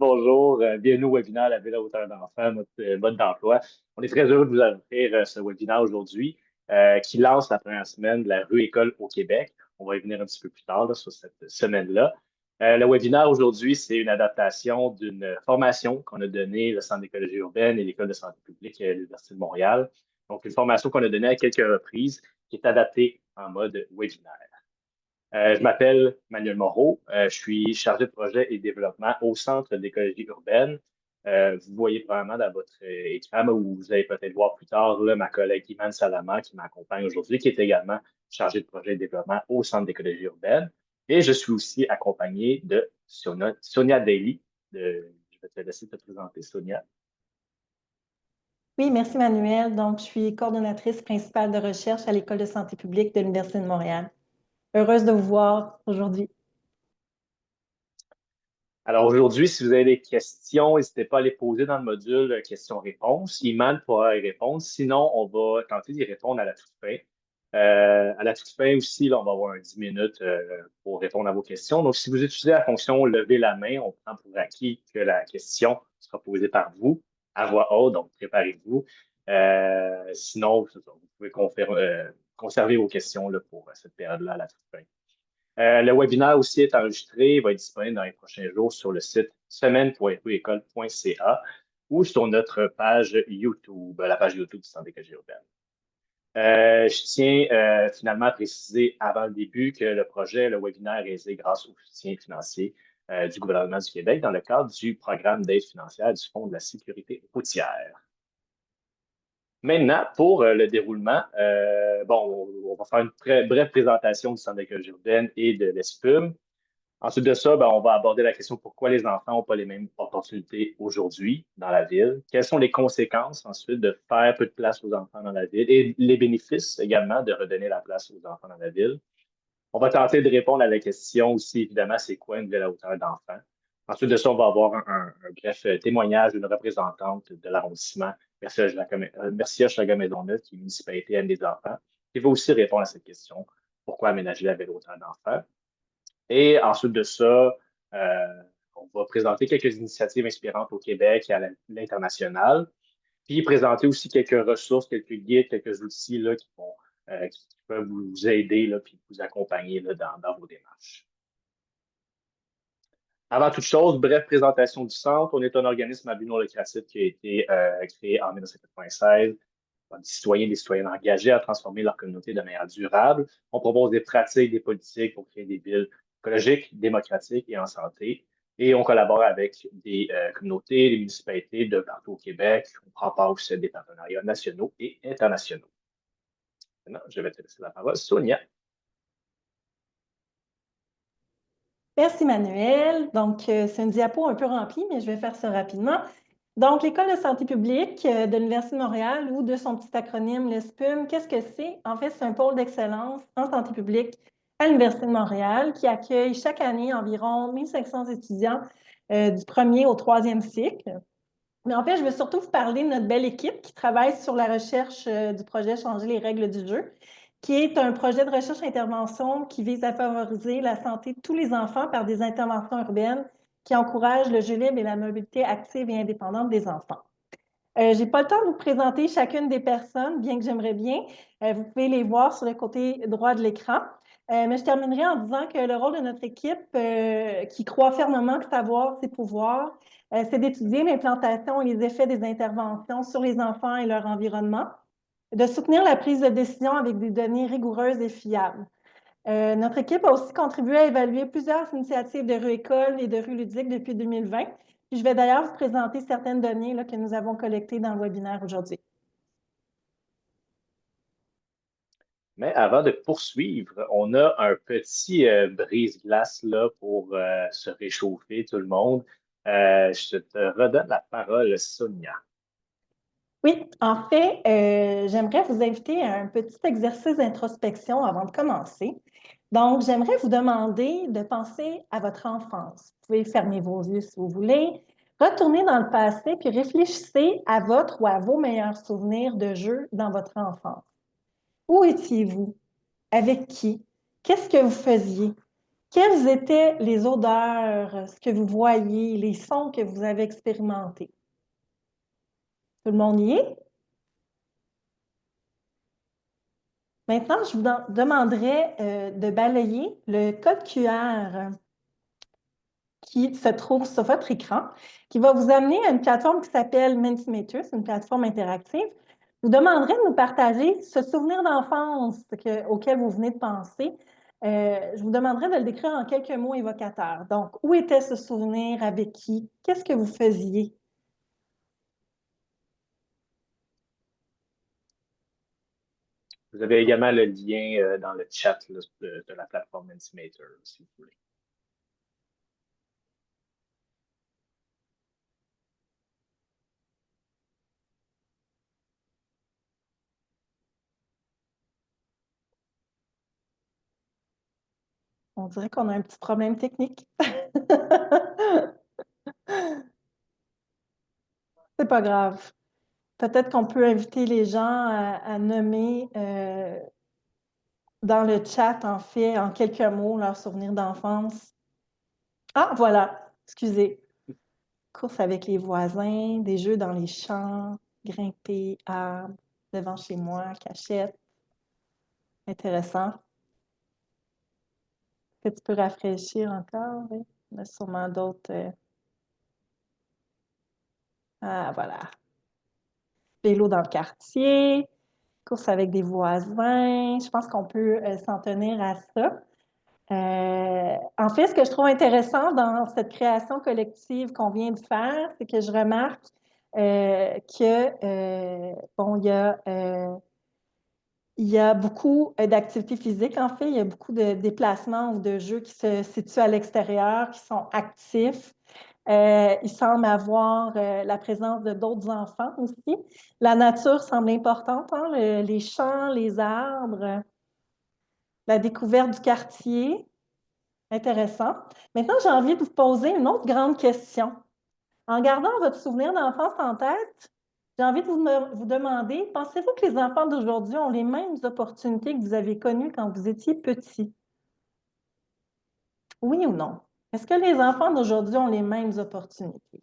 Bonjour, bienvenue au webinaire La Ville à hauteur d'enfant, notre mode d'emploi. On est très heureux de vous offrir ce webinaire aujourd'hui qui lance la première semaine de la rue École au Québec. On va y venir un petit peu plus tard là, sur cette semaine-là. Le webinaire aujourd'hui, c'est une adaptation d'une formation qu'on a donnée le Centre d'écologie urbaine et l'École de santé publique à l'Université de Montréal. Donc, une formation qu'on a donnée à quelques reprises qui est adaptée en mode webinaire. Je m'appelle Manuel Moreau. Je suis chargé de projet et développement au Centre d'écologie urbaine. Vous voyez probablement dans votre écran, ou vous allez peut-être voir plus tard, là, ma collègue Iman Salama qui m'accompagne aujourd'hui, qui est également chargée de projet et développement au Centre d'écologie urbaine. Et je suis aussi accompagné de Sonia Daly. Je vais te laisser te présenter, Sonia. Oui, merci Manuel. Donc, je suis coordonnatrice principale de recherche à l'École de santé publique de l'Université de Montréal. Heureuse de vous voir aujourd'hui. Alors aujourd'hui, si vous avez des questions, n'hésitez pas à les poser dans le module questions-réponses. Iman pourra y répondre. Sinon, on va tenter d'y répondre à la toute fin. À la toute fin aussi, là, on va avoir 10 minutes pour répondre à vos questions. Donc, si vous utilisez la fonction lever la main, on prend pour acquis que la question sera posée par vous à voix haute, donc préparez-vous. Sinon, vous pouvez conserver vos questions là, pour cette période-là à la toute fin. Le webinaire aussi est enregistré, il va être disponible dans les prochains jours sur le site semaine.ruecole.ca ou sur notre page YouTube, la page YouTube du Centre d'écologie urbaine. Je tiens finalement à préciser avant le début que le projet, le webinaire est réalisé grâce au soutien financier du gouvernement du Québec dans le cadre du programme d'aide financière du Fonds de la sécurité routière. Maintenant, pour le déroulement, on va faire une très brève présentation du Centre d'écologie urbaine et de l'ESPUM. Ensuite de ça, on va aborder la question pourquoi les enfants n'ont pas les mêmes opportunités aujourd'hui dans la ville. Quelles sont les conséquences ensuite de faire peu de place aux enfants dans la ville et les bénéfices également de redonner la place aux enfants dans la ville. On va tenter de répondre à la question aussi, évidemment, c'est quoi une ville à hauteur d'enfant. Ensuite de ça, on va avoir un bref témoignage d'une représentante de l'arrondissement Mercia Chagamaisonneuve, qui est une municipalité aime des enfants, qui va aussi répondre à cette question, pourquoi aménager la ville à hauteur d'enfant. Et ensuite de ça, on va présenter quelques initiatives inspirantes au Québec et à l'international, puis présenter aussi quelques ressources, quelques guides, quelques outils là, qui peuvent vous aider là, puis vous accompagner là, dans vos démarches. Avant toute chose, bref présentation du centre. On est un organisme à but non lucratif qui a été créé en 1996 par des citoyens et des citoyennes engagés à transformer leur communauté de manière durable. On propose des pratiques, des politiques pour créer des villes écologiques, démocratiques et en santé. Et on collabore avec des communautés, des municipalités de partout au Québec. On prend part aussi à des partenariats nationaux et internationaux. Maintenant, je vais te laisser la parole. Sonia. Merci Manuel. Donc, c'est une diapo un peu remplie, mais je vais faire ça rapidement. Donc, l'École de santé publique de l'Université de Montréal ou de son petit acronyme, l'ESPUM, qu'est-ce que c'est? En fait, c'est un pôle d'excellence en santé publique à l'Université de Montréal qui accueille chaque année environ 1500 étudiants du premier au troisième cycle. Mais en fait, je veux surtout vous parler de notre belle équipe qui travaille sur la recherche du projet Changer les règles du jeu, qui est un projet de recherche-intervention qui vise à favoriser la santé de tous les enfants par des interventions urbaines qui encouragent le jeu libre et la mobilité active et indépendante des enfants. Je n'ai pas le temps de vous présenter chacune des personnes, bien que j'aimerais bien. Vous pouvez les voir sur le côté droit de l'écran. Mais je terminerai en disant que le rôle de notre équipe, qui croit fermement que savoir, c'est pouvoir, c'est d'étudier l'implantation et les effets des interventions sur les enfants et leur environnement, de soutenir la prise de décision avec des données rigoureuses et fiables. Notre équipe a aussi contribué à évaluer plusieurs initiatives de rue école et de rue ludique depuis 2020. Puis je vais d'ailleurs vous présenter certaines données là, que nous avons collectées dans le webinaire aujourd'hui. Mais avant de poursuivre, on a un petit brise-glace là pour se réchauffer, tout le monde. Je te redonne la parole, Sonia. Oui, en fait, j'aimerais vous inviter à un petit exercice d'introspection avant de commencer. Donc, j'aimerais vous demander de penser à votre enfance. Vous pouvez fermer vos yeux si vous voulez, retourner dans le passé, puis réfléchissez à votre ou à vos meilleurs souvenirs de jeux dans votre enfance. Où étiez-vous? Avec qui? Qu'est-ce que vous faisiez? Quelles étaient les odeurs, ce que vous voyez, les sons que vous avez expérimentés? Tout le monde y est? Maintenant, je vous demanderai de balayer le code QR qui se trouve sur votre écran, qui va vous amener à une plateforme qui s'appelle Mentimeter, c'est une plateforme interactive. Je vous demanderai de nous partager ce souvenir d'enfance auquel vous venez de penser. Je vous demanderai de le décrire en quelques mots évocateurs. Donc, où était ce souvenir? Avec qui? Qu'est-ce que vous faisiez? Vous avez également le lien dans le chat là, de la plateforme Mentimeter, si vous voulez. On dirait qu'on a un petit problème technique. C'est pas grave. Peut-être qu'on peut inviter les gens à nommer dans le chat, en fait, en quelques mots, leurs souvenirs d'enfance. Ah, voilà, excusez. Course avec les voisins, des jeux dans les champs, grimper, arbre, devant chez moi, cachette. Intéressant. Est-ce que tu peux rafraîchir encore? Oui. Il y en a sûrement d'autres. Ah, voilà. Vélo dans le quartier, course avec des voisins. Je pense qu'on peut s'en tenir à ça. En fait, ce que je trouve intéressant dans cette création collective qu'on vient de faire, c'est que je remarque bon, il y a beaucoup d'activités physiques, en fait. Il y a beaucoup de déplacements ou de jeux qui se situent à l'extérieur, qui sont actifs. Il semble avoir la présence de d'autres enfants aussi. La nature semble importante, hein, les champs, les arbres, la découverte du quartier. Intéressant. Maintenant, j'ai envie de vous poser une autre grande question. En gardant votre souvenir d'enfance en tête, j'ai envie de vous demander, pensez-vous que les enfants d'aujourd'hui ont les mêmes opportunités que vous avez connues quand vous étiez petit? Oui ou non? Est-ce que les enfants d'aujourd'hui ont les mêmes opportunités?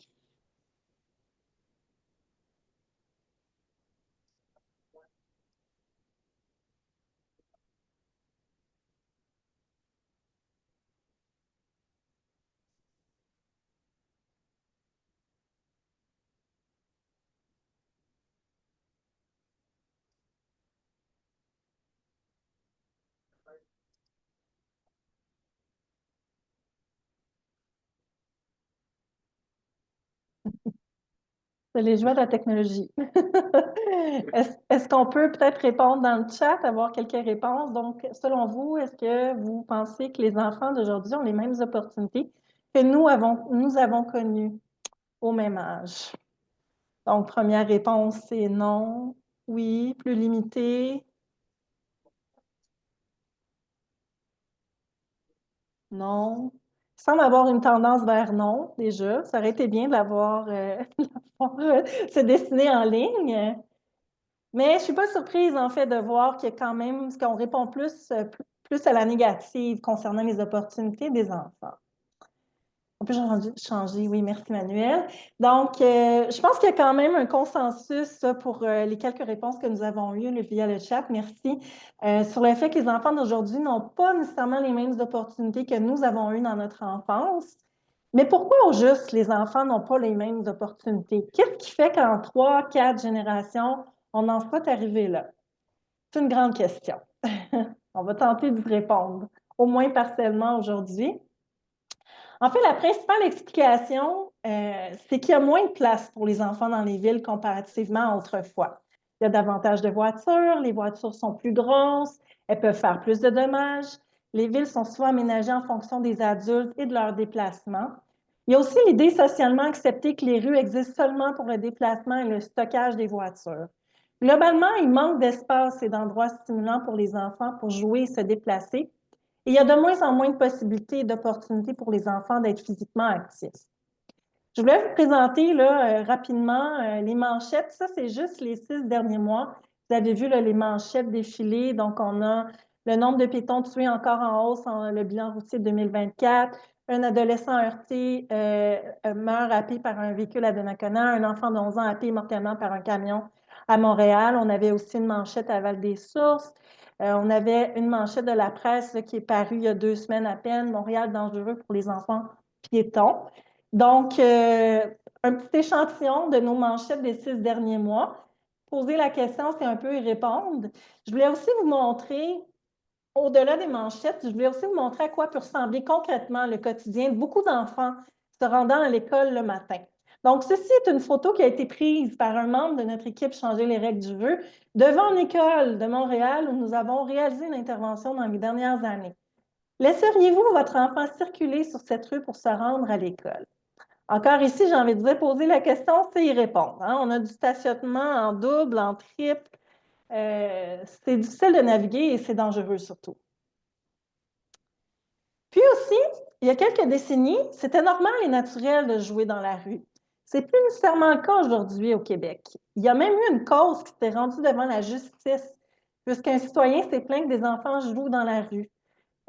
C'est les joies de la technologie. Est-ce qu'on peut peut-être répondre dans le chat, avoir quelques réponses? Donc, selon vous, est-ce que vous pensez que les enfants d'aujourd'hui ont les mêmes opportunités que nous avons connues au même âge? Donc, première réponse, c'est non. Oui, plus limité. Non. Il semble avoir une tendance vers non, déjà. Ça aurait été bien de l'avoir se dessiner en ligne. Mais je ne suis pas surprise, en fait, de voir qu'il y a quand même, qu'on répond plus à la négative concernant les opportunités des enfants. On peut changer, oui, merci Manuel. Donc, je pense qu'il y a quand même un consensus pour les quelques réponses que nous avons eues via le chat, merci, sur le fait que les enfants d'aujourd'hui n'ont pas nécessairement les mêmes opportunités que nous avons eues dans notre enfance. Mais pourquoi au juste les enfants n'ont pas les mêmes opportunités? Qu'est-ce qui fait qu'en 3, 4 générations, on en soit arrivé là? C'est une grande question. On va tenter d'y répondre, au moins partiellement aujourd'hui. En fait, la principale explication, c'est qu'il y a moins de place pour les enfants dans les villes comparativement à autrefois. Il y a davantage de voitures, les voitures sont plus grosses, elles peuvent faire plus de dommages. Les villes sont souvent aménagées en fonction des adultes et de leurs déplacements. Il y a aussi l'idée socialement acceptée que les rues existent seulement pour le déplacement et le stockage des voitures. Globalement, il manque d'espace et d'endroits stimulants pour les enfants pour jouer et se déplacer, et il y a de moins en moins de possibilités et d'opportunités pour les enfants d'être physiquement actifs. Je voulais vous présenter là, rapidement les manchettes. Ça, c'est juste les 6 derniers mois. Vous avez vu là, les manchettes défiler. Donc, on a Le nombre de piétons tués encore en hausse en le bilan routier 2024. Un adolescent heurté meurt happé par un véhicule à Donnacona. Un enfant de 11 ans happé mortellement par un camion à Montréal. On avait aussi une manchette à Val-des-Sources. On avait une manchette de la presse là, qui est parue il y a 2 semaines à peine. Montréal dangereux pour les enfants piétons. Donc, un petit échantillon de nos manchettes des 6 derniers mois. Poser la question, c'est un peu y répondre. Je voulais aussi vous montrer, au-delà des manchettes, je voulais aussi vous montrer à quoi peut ressembler concrètement le quotidien de beaucoup d'enfants se rendant à l'école le matin. Donc, ceci est une photo qui a été prise par un membre de notre équipe Changer les règles du jeu devant une école de Montréal où nous avons réalisé une intervention dans les dernières années. Laisseriez-vous votre enfant circuler sur cette rue pour se rendre à l'école? Encore ici, j'ai envie de dire, poser la question, c'est y répondre. Hein? On a du stationnement en double, en triple. C'est difficile de naviguer et c'est dangereux surtout. Puis aussi, il y a quelques décennies, c'était normal et naturel de jouer dans la rue. C'est plus nécessairement le cas aujourd'hui au Québec. Il y a même eu une cause qui s'est rendue devant la justice, puisqu'un citoyen s'est plaint que des enfants jouent dans la rue.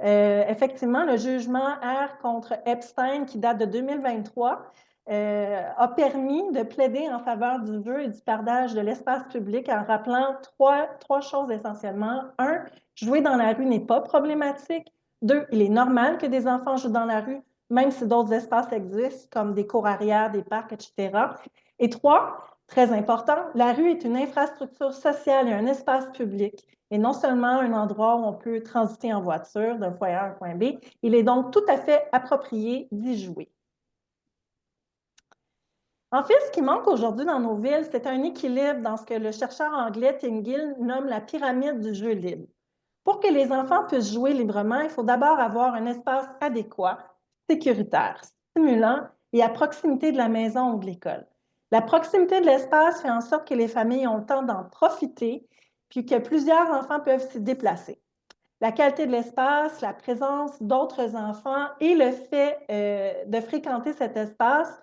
Effectivement, le jugement R contre Epstein, qui date de 2023, a permis de plaider en faveur du jeu et du perdage de l'espace public en rappelant trois choses essentiellement. Un, jouer dans la rue n'est pas problématique. Deux, il est normal que des enfants jouent dans la rue, même si d'autres espaces existent, comme des cours arrière, des parcs, etc. Et trois, très important, la rue est une infrastructure sociale et un espace public, et non seulement un endroit où on peut transiter en voiture d'un point A à un point B. Il est donc tout à fait approprié d'y jouer. En fait, ce qui manque aujourd'hui dans nos villes, c'est un équilibre dans ce que le chercheur anglais Tim Gill nomme la pyramide du jeu libre. Pour que les enfants puissent jouer librement, il faut d'abord avoir un espace adéquat, sécuritaire, stimulant et à proximité de la maison ou de l'école. La proximité de l'espace fait en sorte que les familles ont le temps d'en profiter, puis que plusieurs enfants peuvent s'y déplacer. La qualité de l'espace, la présence d'autres enfants et le fait de fréquenter cet espace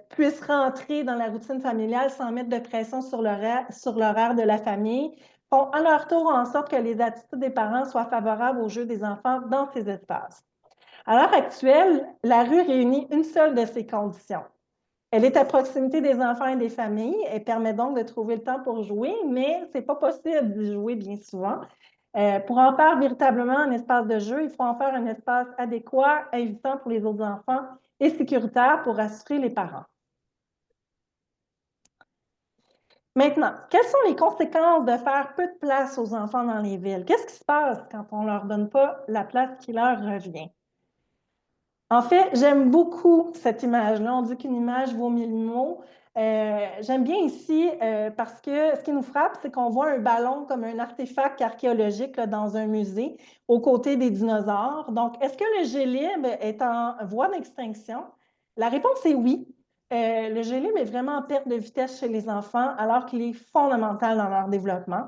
puissent rentrer dans la routine familiale sans mettre de pression sur l'horaire de la famille, font à leur tour en sorte que les attitudes des parents soient favorables au jeu des enfants dans ces espaces. À l'heure actuelle, la rue réunit une seule de ces conditions. Elle est à proximité des enfants et des familles. Elle permet donc de trouver le temps pour jouer, mais ce n'est pas possible d'y jouer bien souvent. Pour en faire véritablement un espace de jeu, il faut en faire un espace adéquat, invitant pour les autres enfants et sécuritaire pour rassurer les parents. Maintenant, quelles sont les conséquences de faire peu de place aux enfants dans les villes? Qu'est-ce qui se passe quand on ne leur donne pas la place qui leur revient? En fait, j'aime beaucoup cette image-là. On dit qu'une image vaut 1000 mots. J'aime bien ici parce que ce qui nous frappe, c'est qu'on voit un ballon comme un artefact archéologique là, dans un musée aux côtés des dinosaures. Donc, est-ce que le gélib est en voie d'extinction? La réponse est oui. Le gélib est vraiment en perte de vitesse chez les enfants alors qu'il est fondamental dans leur développement.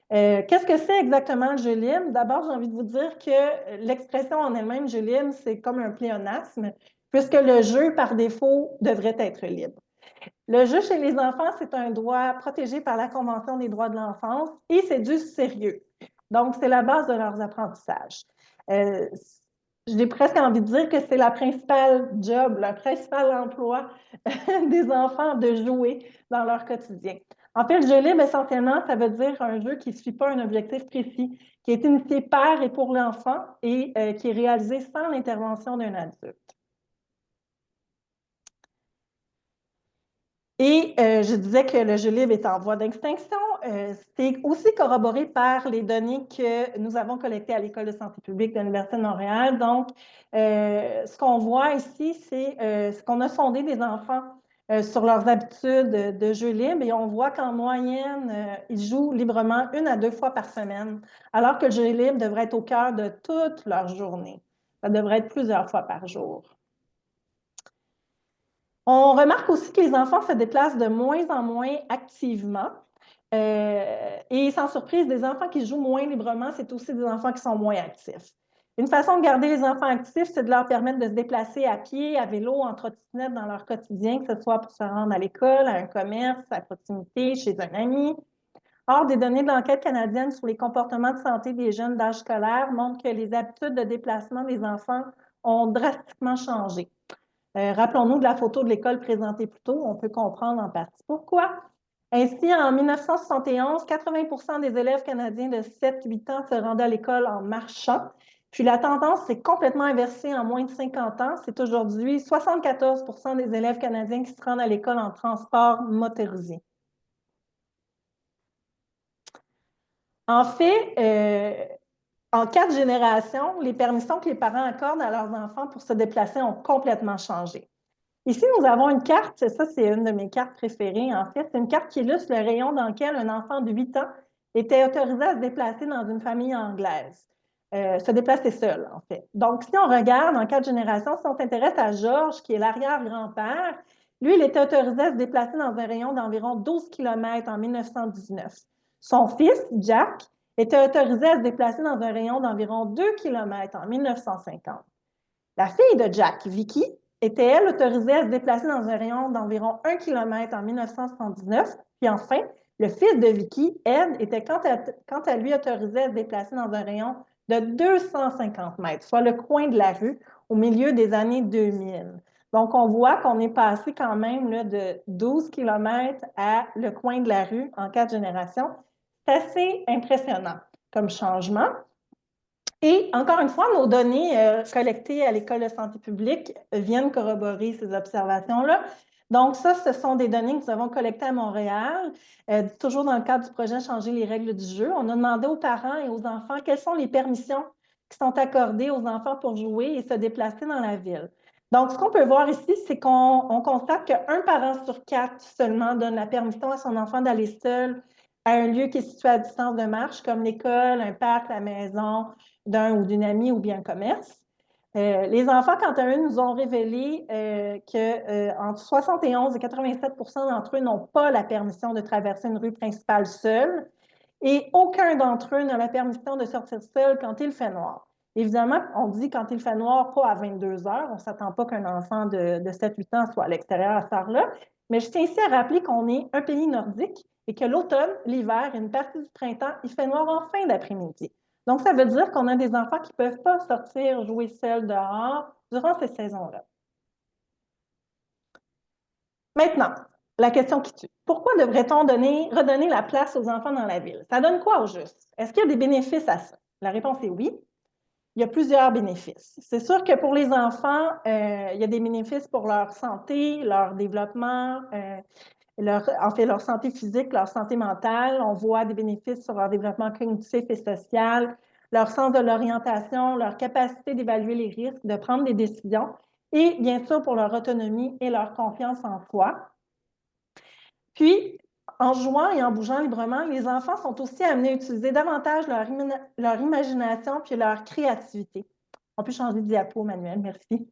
Qu'est-ce que c'est exactement le jeu libre? D'abord, j'ai envie de vous dire que l'expression en elle-même, jeu libre, c'est comme un pléonasme, puisque le jeu, par défaut, devrait être libre. Le jeu chez les enfants, c'est un droit protégé par la Convention des droits de l'enfance et c'est du sérieux. Donc, c'est la base de leurs apprentissages. J'ai presque envie de dire que c'est la principale job, le principal emploi des enfants de jouer dans leur quotidien. En fait, le jeu libre, essentiellement, ça veut dire un jeu qui ne suit pas un objectif précis, qui est initié par et pour l'enfant et qui est réalisé sans l'intervention d'un adulte. Et je disais que le jeu libre est en voie d'extinction. C'est aussi corroboré par les données que nous avons collectées à l'École de santé publique de l'Université de Montréal. Donc, ce qu'on voit ici, c'est qu'on a sondé des enfants sur leurs habitudes de jeu libre et on voit qu'en moyenne, ils jouent librement 1 à 2 fois par semaine, alors que le jeu libre devrait être au cœur de toute leur journée. Ça devrait être plusieurs fois par jour. On remarque aussi que les enfants se déplacent de moins en moins activement. Et sans surprise, des enfants qui jouent moins librement, c'est aussi des enfants qui sont moins actifs. Une façon de garder les enfants actifs, c'est de leur permettre de se déplacer à pied, à vélo, en trottinette dans leur quotidien, que ce soit pour se rendre à l'école, à un commerce, à proximité, chez un ami. Or, des données de l'enquête canadienne sur les comportements de santé des jeunes d'âge scolaire montrent que les habitudes de déplacement des enfants ont drastiquement changé. Rappelons-nous de la photo de l'école présentée plus tôt, on peut comprendre en partie pourquoi. Ainsi, en 1971, 80 des élèves canadiens de 7-8 ans se rendaient à l'école en marchant. Puis la tendance s'est complètement inversée en moins de 50 ans. C'est aujourd'hui 74 des élèves canadiens qui se rendent à l'école en transport motorisé. En fait, en 4 générations, les permissions que les parents accordent à leurs enfants pour se déplacer ont complètement changé. Ici, nous avons une carte, ça c'est une de mes cartes préférées en fait, c'est une carte qui illustre le rayon dans lequel un enfant de 8 ans était autorisé à se déplacer dans une famille anglaise, se déplacer seul en fait. Donc, si on regarde en 4 générations, si on s'intéresse à Georges, qui est l'arrière-grand-père, lui, il était autorisé à se déplacer dans un rayon d'environ 12 km en 1919. Son fils, Jack, était autorisé à se déplacer dans un rayon d'environ 2 km en 1950. La fille de Jack, Vicky, était, elle, autorisée à se déplacer dans un rayon d'environ 1 km en 1979. Puis enfin, le fils de Vicky, Ed, était quant à lui autorisé à se déplacer dans un rayon de 250 mètres, soit le coin de la rue, au milieu des années 2000. Donc, on voit qu'on est passé quand même là, de 12 km à le coin de la rue en 4 générations. C'est assez impressionnant comme changement. Et encore une fois, nos données collectées à l'École de santé publique viennent corroborer ces observations-là. Donc ça, ce sont des données que nous avons collectées à Montréal, toujours dans le cadre du projet Changer les règles du jeu. On a demandé aux parents et aux enfants quelles sont les permissions qui sont accordées aux enfants pour jouer et se déplacer dans la ville. Donc, ce qu'on peut voir ici, c'est qu'on constate qu'un parent sur 4 seulement donne la permission à son enfant d'aller seul à un lieu qui est situé à distance de marche, comme l'école, un parc, la maison, d'un ou d'une amie ou bien commerce. Les enfants, quant à eux, nous ont révélé qu'entre 71 et 87 d'entre eux n'ont pas la permission de traverser une rue principale seule et aucun d'entre eux n'a la permission de sortir seul quand il fait noir. Évidemment, on dit quand il fait noir, pas à 22 heures. On ne s'attend pas qu'un enfant de 7-8 ans soit à l'extérieur à cette heure-là. Mais je tiens ici à rappeler qu'on est un pays nordique et que l'automne, l'hiver et une partie du printemps, il fait noir en fin d'après-midi. Donc, ça veut dire qu'on a des enfants qui ne peuvent pas sortir jouer seuls dehors durant ces saisons-là. Maintenant, la question qui tue. Pourquoi devrait-on redonner la place aux enfants dans la ville? Ça donne quoi au juste? Est-ce qu'il y a des bénéfices à ça? La réponse est oui. Il y a plusieurs bénéfices. C'est sûr que pour les enfants, il y a des bénéfices pour leur santé, leur développement, leur santé physique, leur santé mentale. On voit des bénéfices sur leur développement cognitif et social, leur sens de l'orientation, leur capacité d'évaluer les risques, de prendre des décisions et bien sûr pour leur autonomie et leur confiance en soi. Puis, en jouant et en bougeant librement, les enfants sont aussi amenés à utiliser davantage leur imagination puis leur créativité. On peut changer de diapo, Manuel, merci.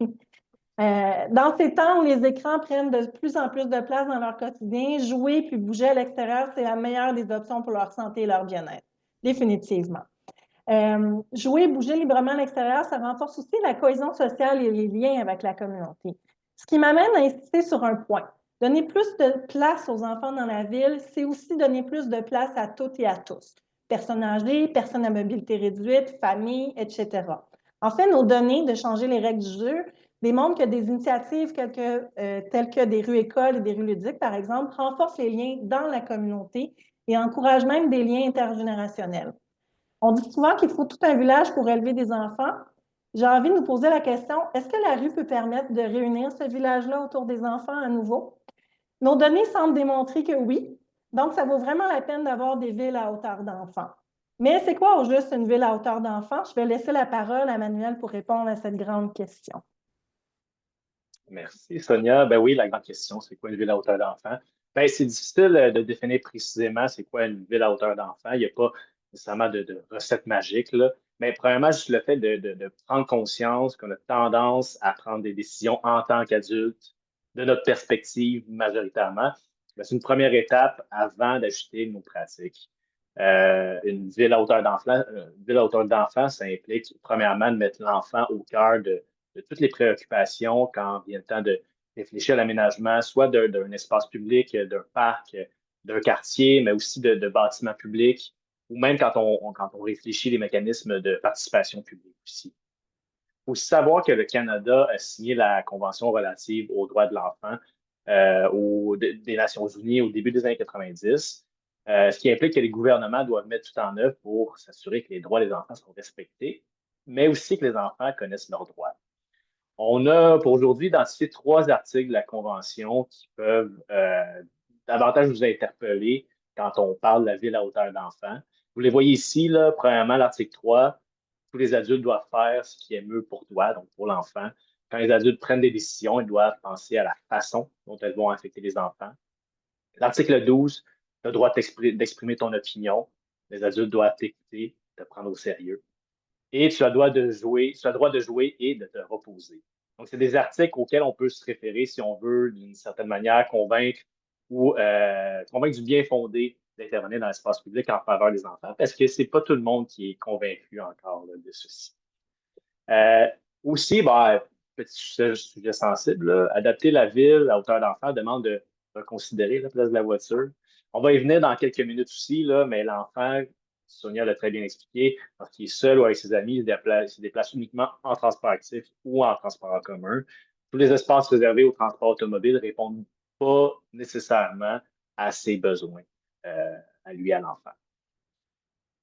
Dans ces temps où les écrans prennent de plus en plus de place dans leur quotidien, jouer puis bouger à l'extérieur, c'est la meilleure des options pour leur santé et leur bien-être, définitivement. Jouer, bouger librement à l'extérieur, ça renforce aussi la cohésion sociale et les liens avec la communauté. Ce qui m'amène à insister sur un point. Donner plus de place aux enfants dans la ville, c'est aussi donner plus de place à toutes et à tous. Personnes âgées, personnes à mobilité réduite, familles, etc. En fait, nos données de changer les règles du jeu démontrent que des initiatives telles que des rues écoles et des rues ludiques, par exemple, renforcent les liens dans la communauté et encouragent même des liens intergénérationnels. On dit souvent qu'il faut tout un village pour élever des enfants. J'ai envie de nous poser la question, est-ce que la rue peut permettre de réunir ce village-là autour des enfants à nouveau? Nos données semblent démontrer que oui. Donc, ça vaut vraiment la peine d'avoir des villes à hauteur d'enfants. Mais c'est quoi au juste une ville à hauteur d'enfants? Je vais laisser la parole à Manuel pour répondre à cette grande question. Merci, Sonia. Ben oui, la grande question, c'est quoi une ville à hauteur d'enfant? Ben, c'est difficile de définir précisément c'est quoi une ville à hauteur d'enfant. Il n'y a pas nécessairement de recette magique, là. Mais premièrement, juste le fait de prendre conscience qu'on a tendance à prendre des décisions en tant qu'adulte, de notre perspective majoritairement, ben, c'est une première étape avant d'ajuster nos pratiques. Une ville à hauteur d'enfant, ça implique premièrement de mettre l'enfant au cœur de toutes les préoccupations quand vient le temps de réfléchir à l'aménagement, soit d'un espace public, d'un parc, d'un quartier, mais aussi de bâtiments publics, ou même quand on réfléchit les mécanismes de participation publique aussi. Il faut aussi savoir que le Canada a signé la Convention relative aux droits de l'enfant des Nations Unies au début des années 90, ce qui implique que les gouvernements doivent mettre tout en œuvre pour s'assurer que les droits des enfants sont respectés, mais aussi que les enfants connaissent leurs droits. On a pour aujourd'hui identifié 3 articles de la Convention qui peuvent davantage vous interpeller quand on parle de la ville à hauteur d'enfant. Vous les voyez ici, là, premièrement, l'article 3, tous les adultes doivent faire ce qui est mieux pour toi, donc pour l'enfant. Quand les adultes prennent des décisions, ils doivent penser à la façon dont elles vont affecter les enfants. L'article 12, tu as le droit d'exprimer ton opinion. Les adultes doivent t'écouter, te prendre au sérieux. Et tu as le droit de jouer et de te reposer. Donc, c'est des articles auxquels on peut se référer si on veut, d'une certaine manière, convaincre du bien fondé d'intervenir dans l'espace public en faveur des enfants, parce que c'est pas tout le monde qui est convaincu encore là, de ceci. Euh, aussi, petit sujet sensible, là, adapter la ville à hauteur d'enfant demande de reconsidérer la place de la voiture. On va y venir dans quelques minutes aussi, là, mais l'enfant, Sonia l'a très bien expliqué, parce qu'il est seul ou avec ses amis, il se déplace uniquement en transport actif ou en transport en commun. Tous les espaces réservés au transport automobile ne répondent pas nécessairement à ses besoins, à lui, à l'enfant.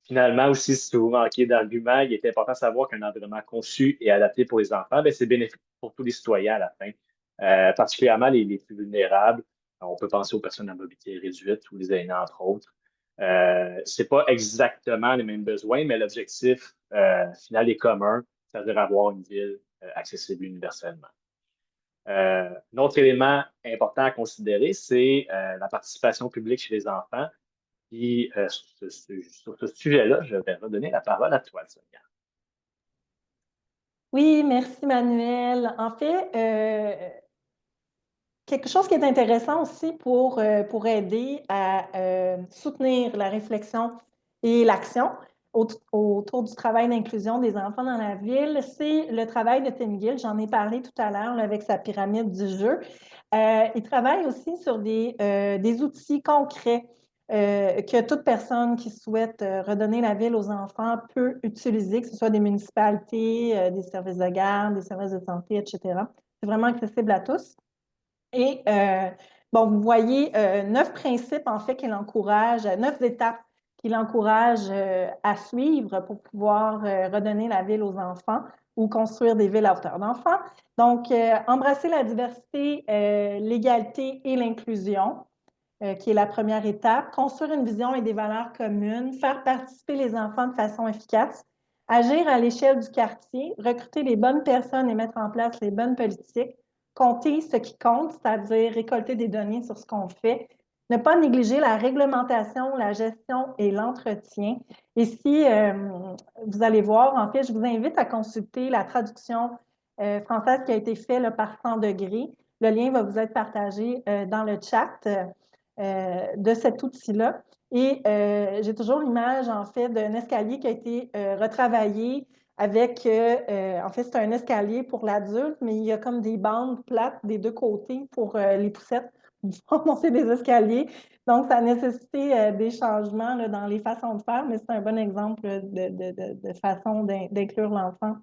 Finalement, aussi, si vous manquez d'arguments, il est important de savoir qu'un environnement conçu et adapté pour les enfants, ben, c'est bénéfique pour tous les citoyens à la fin, particulièrement les plus vulnérables. On peut penser aux personnes à mobilité réduite ou les aînés, entre autres. Ce n'est pas exactement les mêmes besoins, mais l'objectif final est commun, c'est-à-dire avoir une ville accessible universellement. Un autre élément important à considérer, c'est la participation publique chez les enfants. Puis, sur ce sujet-là, je vais redonner la parole à toi, Sonia. Oui, merci Manuel. En fait, quelque chose qui est intéressant aussi pour aider à soutenir la réflexion et l'action autour du travail d'inclusion des enfants dans la ville, c'est le travail de Tim Gill. J'en ai parlé tout à l'heure avec sa pyramide du jeu. Il travaille aussi sur des outils concrets que toute personne qui souhaite redonner la ville aux enfants peut utiliser, que ce soit des municipalités, des services de garde, des services de santé, etc. C'est vraiment accessible à tous. Et bon, vous voyez 9 principes, en fait, qu'il encourage, 9 étapes qu'il encourage à suivre pour pouvoir redonner la ville aux enfants ou construire des villes à hauteur d'enfants. Donc, embrasser la diversité, l'égalité et l'inclusion, qui est la première étape. Construire une vision et des valeurs communes, faire participer les enfants de façon efficace, agir à l'échelle du quartier, recruter les bonnes personnes et mettre en place les bonnes politiques, compter ce qui compte, c'est-à-dire récolter des données sur ce qu'on fait, ne pas négliger la réglementation, la gestion et l'entretien. Ici, vous allez voir, en fait, je vous invite à consulter la traduction française qui a été faite là, par 100 degrés. Le lien va vous être partagé dans le chat de cet outil-là. Et j'ai toujours l'image, en fait, d'un escalier qui a été retravaillé avec, en fait, c'est un escalier pour l'adulte, mais il y a comme des bandes plates des deux côtés pour les poussettes pour monter des escaliers. Donc, ça a nécessité des changements là, dans les façons de faire, mais c'est un bon exemple de façon d'inclure l'enfant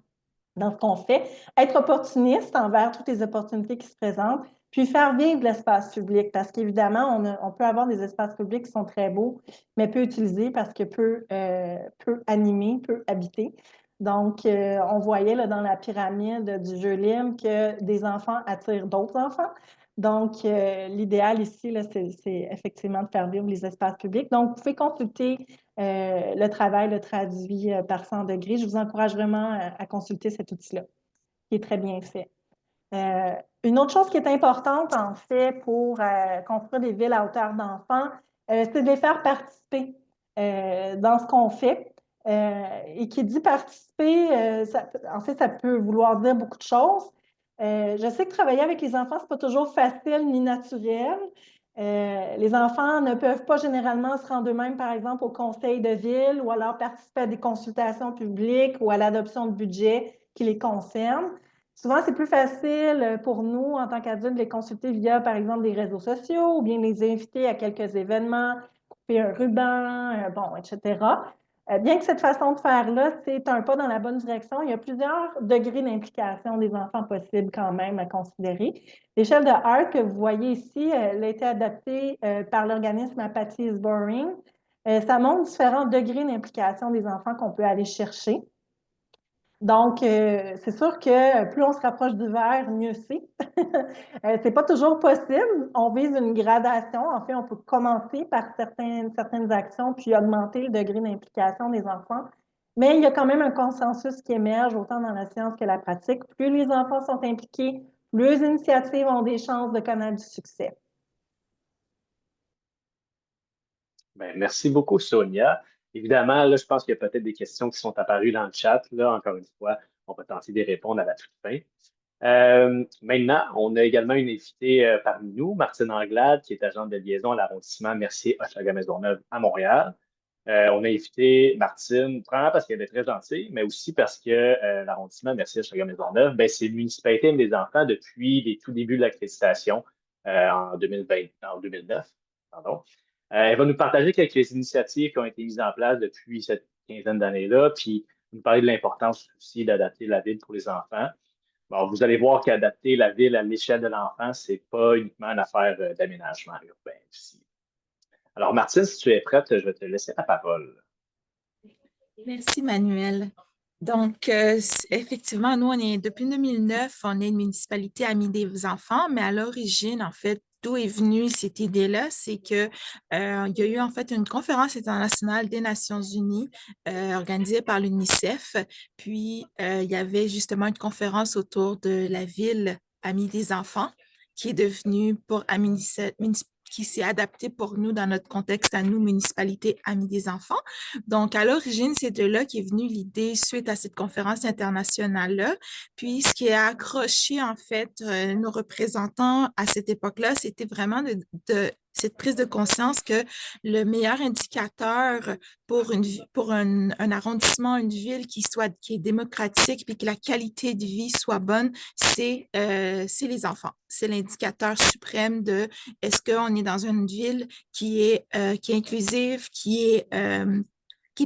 dans ce qu'on fait. Être opportuniste envers toutes les opportunités qui se présentent, puis faire vivre l'espace public, parce qu'évidemment, on peut avoir des espaces publics qui sont très beaux, mais peu utilisés parce que peu animés, peu habités. Donc, on voyait là, dans la pyramide du jeu libre que des enfants attirent d'autres enfants. Donc, l'idéal ici, c'est effectivement de faire vivre les espaces publics. Donc, vous pouvez consulter le travail, le traduit par 100 degrés. Je vous encourage vraiment à consulter cet outil-là, qui est très bien fait. Une autre chose qui est importante, en fait, pour construire des villes à hauteur d'enfants, c'est de les faire participer dans ce qu'on fait. Et qui dit participer, en fait, ça peut vouloir dire beaucoup de choses. Je sais que travailler avec les enfants, ce n'est pas toujours facile ni naturel. Les enfants ne peuvent pas généralement se rendre eux-mêmes, par exemple, au conseil de ville ou alors participer à des consultations publiques ou à l'adoption de budgets qui les concernent. Souvent, c'est plus facile pour nous, en tant qu'adultes, de les consulter via, par exemple, des réseaux sociaux ou bien les inviter à quelques événements, couper un ruban, bon, etc. Bien que cette façon de faire-là, c'est un pas dans la bonne direction, il y a plusieurs degrés d'implication des enfants possibles quand même à considérer. L'échelle de Hart que vous voyez ici, elle a été adaptée par l'organisme Apathy is Boring. Ça montre différents degrés d'implication des enfants qu'on peut aller chercher. Donc, c'est sûr que plus on se rapproche du vert, mieux c'est. C'est pas toujours possible. On vise une gradation. En fait, on peut commencer par certaines actions puis augmenter le degré d'implication des enfants. Mais il y a quand même un consensus qui émerge autant dans la science que la pratique. Plus les enfants sont impliqués, plus les initiatives ont des chances de connaître du succès. Ben, merci beaucoup, Sonia. Évidemment, là, je pense qu'il y a peut-être des questions qui sont apparues dans le chat. Là, encore une fois, on va tenter d'y répondre à la toute fin. Maintenant, on a également une invitée parmi nous, Martine Anglade, qui est agente de liaison à l'arrondissement Mercier-Hochelaga-Maisonneuve à Montréal. On a invité Martine, premièrement parce qu'elle est très gentille, mais aussi parce que l'arrondissement Mercier-Hochelaga-Maisonneuve, ben, c'est l'municipalité des enfants depuis les tout débuts de l'accréditation en 2020, en 2009. Pardon. Elle va nous partager quelques initiatives qui ont été mises en place depuis cette quinzaine d'années-là, puis nous parler de l'importance aussi d'adapter la ville pour les enfants. Bon, vous allez voir qu'adapter la ville à l'échelle de l'enfant, ce n'est pas uniquement une affaire d'aménagement urbain aussi. Alors, Martine, si tu es prête, je vais te laisser la parole. Merci, Manuel. Donc, effectivement, nous, depuis 2009, on est une municipalité amie des enfants, mais à l'origine, en fait, d'où est venue cette idée-là, c'est que il y a eu en fait une conférence internationale des Nations Unies organisée par l'UNICEF. Puis, il y avait justement une conférence autour de la ville amie des enfants qui est devenue qui s'est adaptée pour nous dans notre contexte à nous, municipalité amie des enfants. Donc, à l'origine, c'est de là qu'est venue l'idée suite à cette conférence internationale-là. Puis, ce qui a accroché, en fait, nos représentants à cette époque-là, c'était vraiment de cette prise de conscience que le meilleur indicateur pour un arrondissement, une ville qui est démocratique puis que la qualité de vie soit bonne, c'est les enfants. C'est l'indicateur suprême de est-ce qu'on est dans une ville qui est inclusive, qui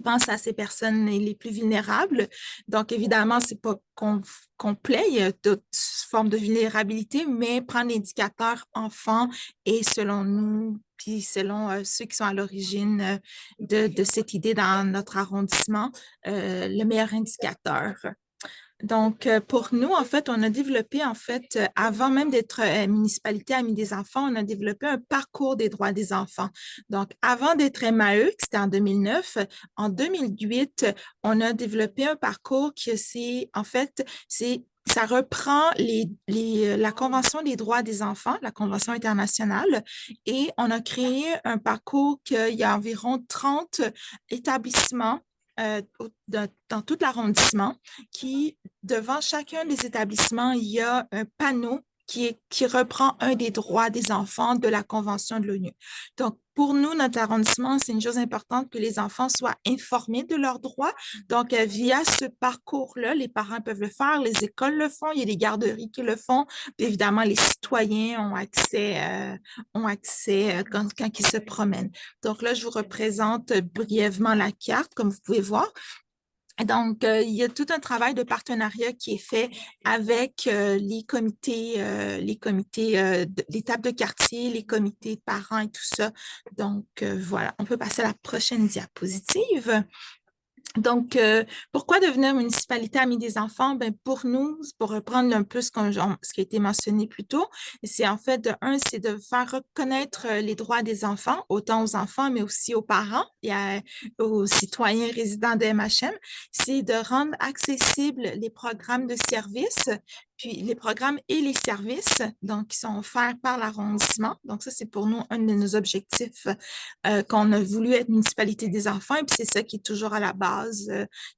pense à ces personnes les plus vulnérables. Donc, évidemment, c'est pas complet, il y a d'autres formes de vulnérabilité, mais prendre l'indicateur enfant et selon nous, puis selon ceux qui sont à l'origine de cette idée dans notre arrondissement, le meilleur indicateur. Donc, pour nous, en fait, on a développé, en fait, avant même d'être municipalité amie des enfants, on a développé un parcours des droits des enfants. Donc, avant d'être MAE, c'était en 2009, en 2008, on a développé un parcours qui, en fait, ça reprend la Convention des droits des enfants, la Convention internationale, et on a créé un parcours qu'il y a environ 30 établissements dans tout l'arrondissement qui, devant chacun des établissements, il y a un panneau qui reprend un des droits des enfants de la Convention de l'ONU. Donc, pour nous, notre arrondissement, c'est une chose importante que les enfants soient informés de leurs droits. Donc, via ce parcours-là, les parents peuvent le faire, les écoles le font, il y a des garderies qui le font. Puis évidemment, les citoyens ont accès quand ils se promènent. Donc là, je vous représente brièvement la carte, comme vous pouvez voir. Donc, il y a tout un travail de partenariat qui est fait avec les comités, les tables de quartier, les comités de parents et tout ça. Donc, voilà, on peut passer à la prochaine diapositive. Donc, pourquoi devenir municipalité amie des enfants? Ben, pour nous, pour reprendre un peu ce qui a été mentionné plus tôt, c'est en fait, c'est de faire reconnaître les droits des enfants, autant aux enfants, mais aussi aux parents et aux citoyens résidents de MHM. C'est de rendre accessibles les programmes de services, puis les programmes et les services donc, qui sont offerts par l'arrondissement. Donc, ça, c'est pour nous un de nos objectifs qu'on a voulu être municipalité des enfants, et puis c'est ça qui est toujours à la base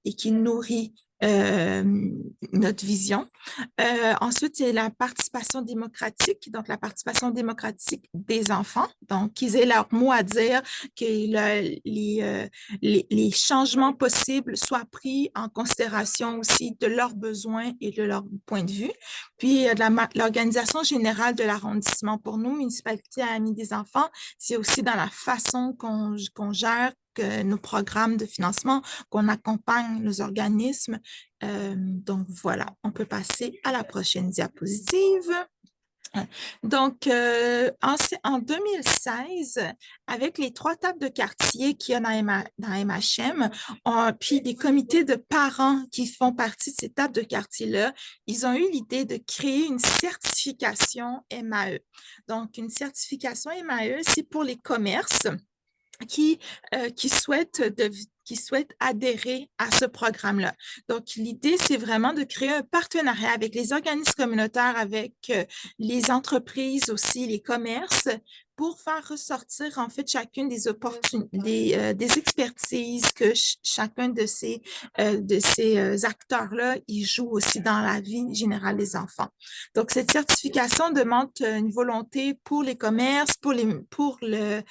et qui nourrit euh, notre vision. Ensuite, c'est la participation démocratique, donc la participation démocratique des enfants, donc qu'ils aient leur mot à dire, que les changements possibles soient pris en considération aussi de leurs besoins et de leur point de vue. Puis, l'organisation générale de l'arrondissement, pour nous, Municipalité Amis des enfants, c'est aussi dans la façon qu'on gère nos programmes de financement, qu'on accompagne nos organismes. Donc, voilà, on peut passer à la prochaine diapositive. Donc, en 2016, avec les 3 tables de quartier qu'il y a dans MHM, puis des comités de parents qui font partie de ces tables de quartier-là, ils ont eu l'idée de créer une certification MAE. Donc, une certification MAE, c'est pour les commerces qui, qui souhaitent adhérer à ce programme-là. Donc, l'idée, c'est vraiment de créer un partenariat avec les organismes communautaires, avec les entreprises aussi, les commerces, pour faire ressortir en fait chacune des opportunités, des expertises que chacun de ces acteurs-là, ils jouent aussi dans la vie générale des enfants. Donc, cette certification demande une volonté pour les commerces, pour les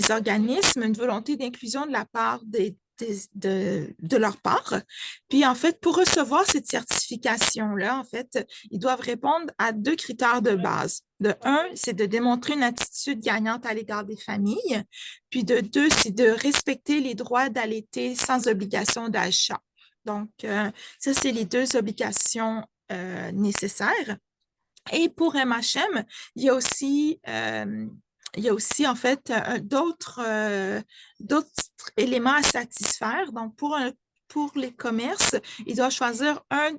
organismes, une volonté d'inclusion de la part de leur part. Puis, en fait, pour recevoir cette certification-là, en fait, ils doivent répondre à 2 critères de base. De 1, c'est de démontrer une attitude gagnante à l'égard des familles. Puis de 2, c'est de respecter les droits d'allaiter sans obligation d'achat. Donc, ça, c'est les 2 obligations nécessaires. Et pour MHM, il y a aussi en fait d'autres éléments à satisfaire. Donc, pour les commerces, ils doivent choisir un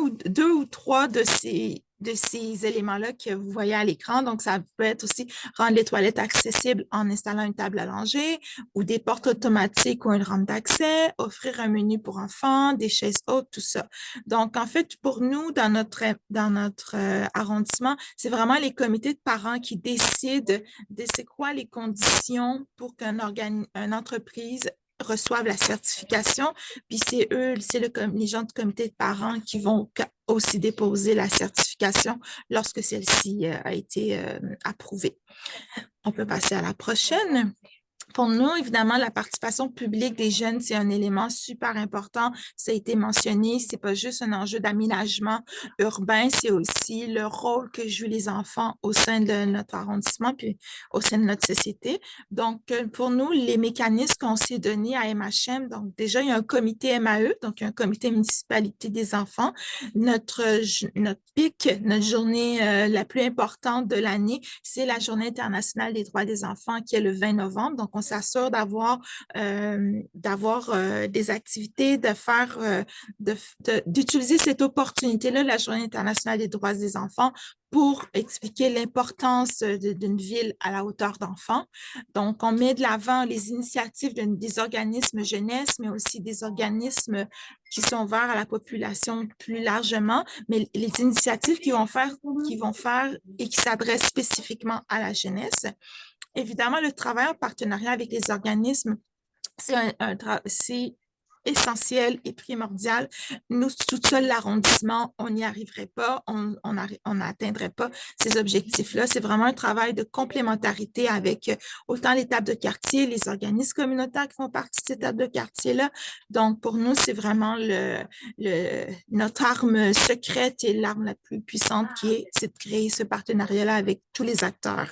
ou 2 ou 3 de ces éléments-là que vous voyez à l'écran. Donc, ça peut être aussi rendre les toilettes accessibles en installant une table à langer ou des portes automatiques ou une rampe d'accès, offrir un menu pour enfants, des chaises hautes, tout ça. Donc, en fait, pour nous, dans notre arrondissement, c'est vraiment les comités de parents qui décident de c'est quoi les conditions pour qu'une entreprise reçoivent la certification, puis c'est les gens du comité de parents qui vont aussi déposer la certification lorsque celle-ci a été approuvée. On peut passer à la prochaine. Pour nous, évidemment, la participation publique des jeunes, c'est un élément super important. Ça a été mentionné, c'est pas juste un enjeu d'aménagement urbain, c'est aussi le rôle que jouent les enfants au sein de notre arrondissement puis au sein de notre société. Donc, pour nous, les mécanismes qu'on s'est donnés à MHM, donc déjà, il y a un comité MAE, donc un comité municipalité des enfants. Notre pic, notre journée la plus importante de l'année, c'est la Journée internationale des droits des enfants qui est le 20 novembre. Donc, on s'assure d'avoir des activités, d'utiliser cette opportunité-là, la Journée internationale des droits des enfants, pour expliquer l'importance d'une ville à la hauteur d'enfants. Donc, on met de l'avant les initiatives des organismes jeunesse, mais aussi des organismes qui sont ouverts à la population plus largement, mais les initiatives qu'ils vont faire et qui s'adressent spécifiquement à la jeunesse. Évidemment, le travail en partenariat avec les organismes, c'est essentiel et primordial. Nous, tout seul, l'arrondissement, on n'y arriverait pas, on n'atteindrait pas ces objectifs-là. C'est vraiment un travail de complémentarité avec autant les tables de quartier, les organismes communautaires qui font partie de ces tables de quartier-là. Donc, pour nous, c'est vraiment notre arme secrète et l'arme la plus puissante c'est de créer ce partenariat-là avec tous les acteurs.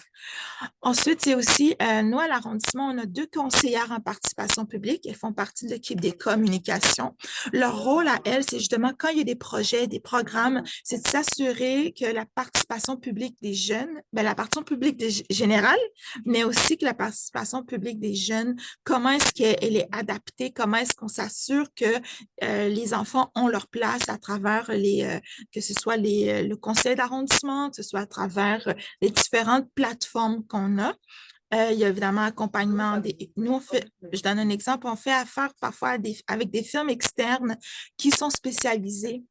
Ensuite, c'est aussi, nous, à l'arrondissement, on a 2 conseillères en participation publique. Elles font partie de l'équipe des communications. Leur rôle à elles, c'est justement quand il y a des projets, des programmes, c'est de s'assurer que la participation publique des jeunes, la participation publique générale, mais aussi que la participation publique des jeunes, comment est-ce qu'elle est adaptée, comment est-ce qu'on s'assure que les enfants ont leur place à travers que ce soit le conseil d'arrondissement, que ce soit à travers les différentes plateformes qu'on a. Il y a évidemment accompagnement. Nous, je donne un exemple, on fait affaire parfois avec des firmes externes qui sont spécialisées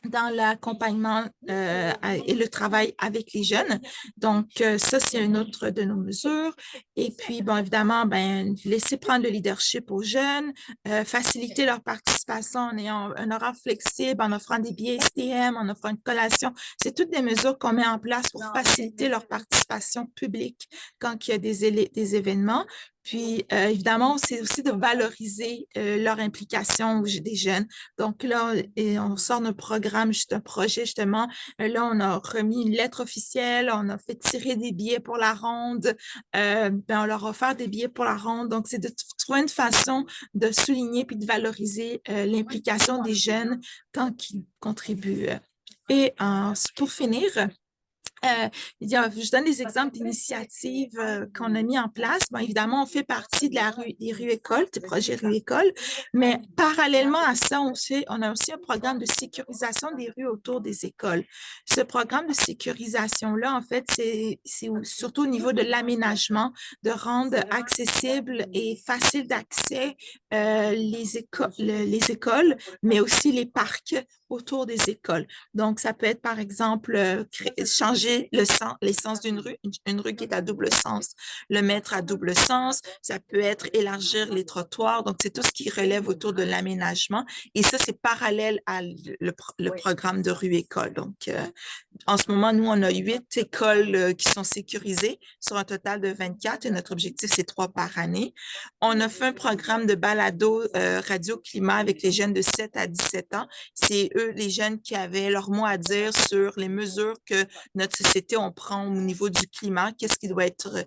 dans l'accompagnement et le travail avec les jeunes. Donc, ça, c'est une autre de nos mesures. Et puis, bon, évidemment, ben, laisser prendre le leadership aux jeunes, faciliter leur participation en ayant un horaire flexible, en offrant des billets STM, en offrant une collation. C'est toutes des mesures qu'on met en place pour faciliter leur participation publique quand il y a des événements. Puis, évidemment, c'est aussi de valoriser leur implication des jeunes. Donc là, on sort d'un programme, juste un projet justement. Là, on a remis une lettre officielle, on a fait tirer des billets pour la ronde, ben, on leur a offert des billets pour la ronde. Donc, c'est de trouver une façon de souligner puis de valoriser l'implication des jeunes quand ils contribuent. Et pour finir, je donne des exemples d'initiatives qu'on a mis en place. Bon, évidemment, on fait partie des rues écoles, du projet rue école, mais parallèlement à ça, on a aussi un programme de sécurisation des rues autour des écoles. Ce programme de sécurisation-là, en fait, c'est surtout au niveau de l'aménagement, de rendre accessible et facile d'accès les écoles, mais aussi les parcs autour des écoles. Donc, ça peut être, par exemple, changer l'essence d'une rue, une rue qui est à double sens, le mettre à double sens. Ça peut être élargir les trottoirs. Donc, c'est tout ce qui relève autour de l'aménagement. Et ça, c'est parallèle à le programme de rue-école. Donc, en ce moment, nous, on a 8 écoles qui sont sécurisées sur un total de 24 et notre objectif, c'est 3 par année. On a fait un programme de balado radio-climat avec les jeunes de 7 à 17 ans. C'est eux, les jeunes, qui avaient leur mot à dire sur les mesures que notre société, on prend au niveau du climat, qu'est-ce qui doit être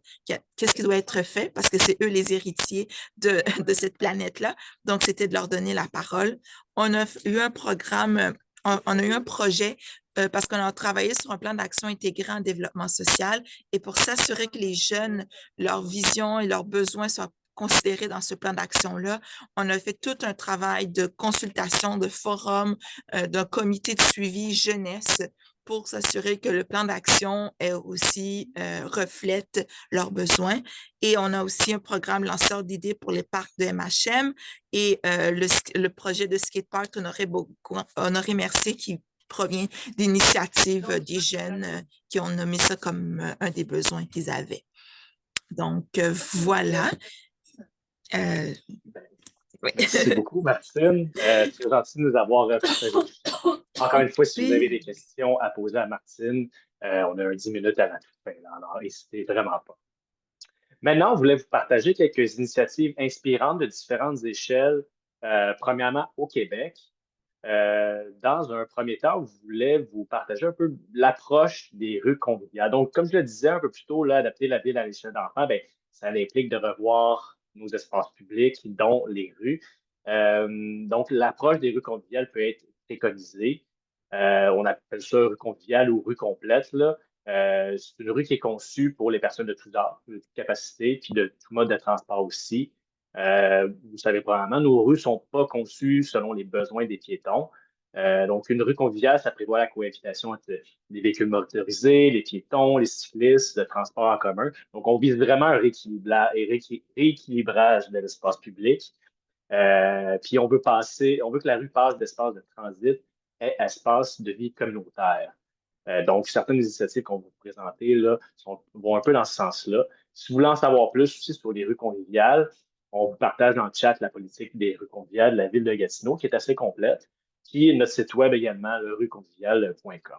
fait, parce que c'est eux les héritiers de cette planète-là. Donc, c'était de leur donner la parole. On a eu un programme, on a eu un projet parce qu'on a travaillé sur un plan d'action intégré en développement social et pour s'assurer que les jeunes, leur vision et leurs besoins soient considérés dans ce plan d'action-là, on a fait tout un travail de consultation, de forum, d'un comité de suivi jeunesse pour s'assurer que le plan d'action aussi reflète leurs besoins. Et on a aussi un programme lanceur d'idées pour les parcs de MHM et le projet de skatepark Honoré Mercier qui provient d'initiatives des jeunes qui ont nommé ça comme un des besoins qu'ils avaient. Donc, voilà. Oui. Merci beaucoup, Martine. Très gentil de nous avoir partagé tout ça. Encore une fois, si vous avez des questions à poser à Martine, on a 10 minutes à la fin. Alors, n'hésitez vraiment pas. Maintenant, on voulait vous partager quelques initiatives inspirantes de différentes échelles, premièrement au Québec. Dans un premier temps, je voulais vous partager un peu l'approche des rues conviviales. Donc, comme je le disais un peu plus tôt, là, adapter la ville à l'échelle d'enfants, ben, ça implique de revoir nos espaces publics, dont les rues. Donc, l'approche des rues conviviales peut être préconisée. On appelle ça rue conviviale ou rue complète, là. C'est une rue qui est conçue pour les personnes de tous âges, de toute capacité, puis de tout mode de transport aussi. Vous savez probablement, nos rues ne sont pas conçues selon les besoins des piétons. Donc, une rue conviviale, ça prévoit la cohabitation entre les véhicules motorisés, les piétons, les cyclistes, le transport en commun. Donc, on vise vraiment un rééquilibrage de l'espace public. Puis, on veut que la rue passe d'espace de transit à espace de vie communautaire. Donc, certaines initiatives qu'on va vous présenter là, vont un peu dans ce sens-là. Si vous voulez en savoir plus aussi sur les rues conviviales, on vous partage dans le chat la politique des rues conviviales de la ville de Gatineau, qui est assez complète, qui est notre site web également, rueconviviale.com.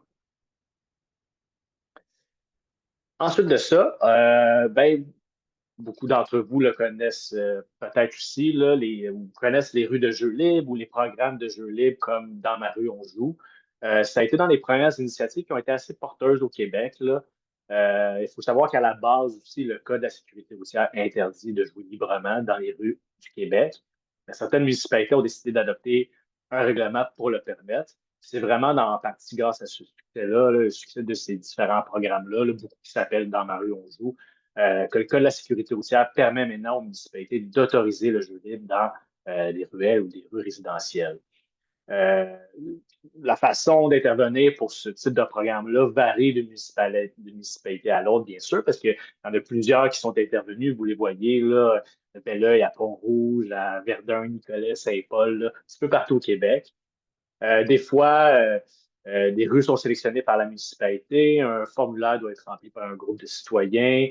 Ensuite de ça, beaucoup d'entre vous le connaissent peut-être aussi, là, ou connaissent les rues de jeux libres ou les programmes de jeux libres comme Dans ma rue, on joue. Ça a été dans les premières initiatives qui ont été assez porteuses au Québec, là. Il faut savoir qu'à la base aussi, le Code de la sécurité routière interdit de jouer librement dans les rues du Québec. Mais certaines municipalités ont décidé d'adopter un règlement pour le permettre. C'est vraiment en partie grâce à ce succès-là, le succès de ces différents programmes-là, beaucoup qui s'appellent Dans ma rue, on joue, que le Code de la sécurité routière permet maintenant aux municipalités d'autoriser le jeu libre dans des ruelles ou des rues résidentielles. La façon d'intervenir pour ce type de programme-là varie d'une municipalité à l'autre, bien sûr, parce qu'il y en a plusieurs qui sont intervenus, vous les voyez, là, à Belleuil, à Pont-Rouge, à Verdun, Nicolet, Saint-Paul, un petit peu partout au Québec. Des fois, Des rues sont sélectionnées par la municipalité. Un formulaire doit être rempli par un groupe de citoyens.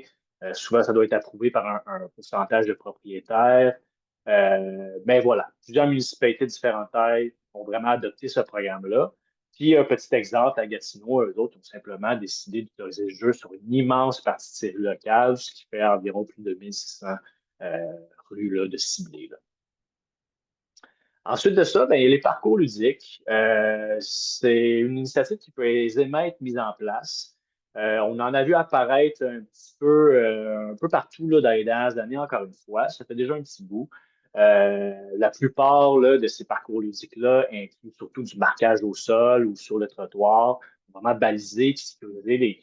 Souvent, ça doit être approuvé par un pourcentage de propriétaires. Mais voilà, plusieurs municipalités de différentes tailles ont vraiment adopté ce programme-là. Puis, un petit exemple, à Gatineau, eux autres ont simplement décidé d'autoriser le jeu sur une immense partie de ces rues locales, ce qui fait environ plus de 1600 rues là, de ciblées. Là. Ensuite de ça, ben, il y a les parcours ludiques. C'est une initiative qui peut aisément être mise en place. On en a vu apparaître un peu partout là, dans les dernières années, encore une fois. Ça fait déjà un petit bout. La plupart là, de ces parcours ludiques-là incluent surtout du marquage au sol ou sur le trottoir, vraiment baliser et sécuriser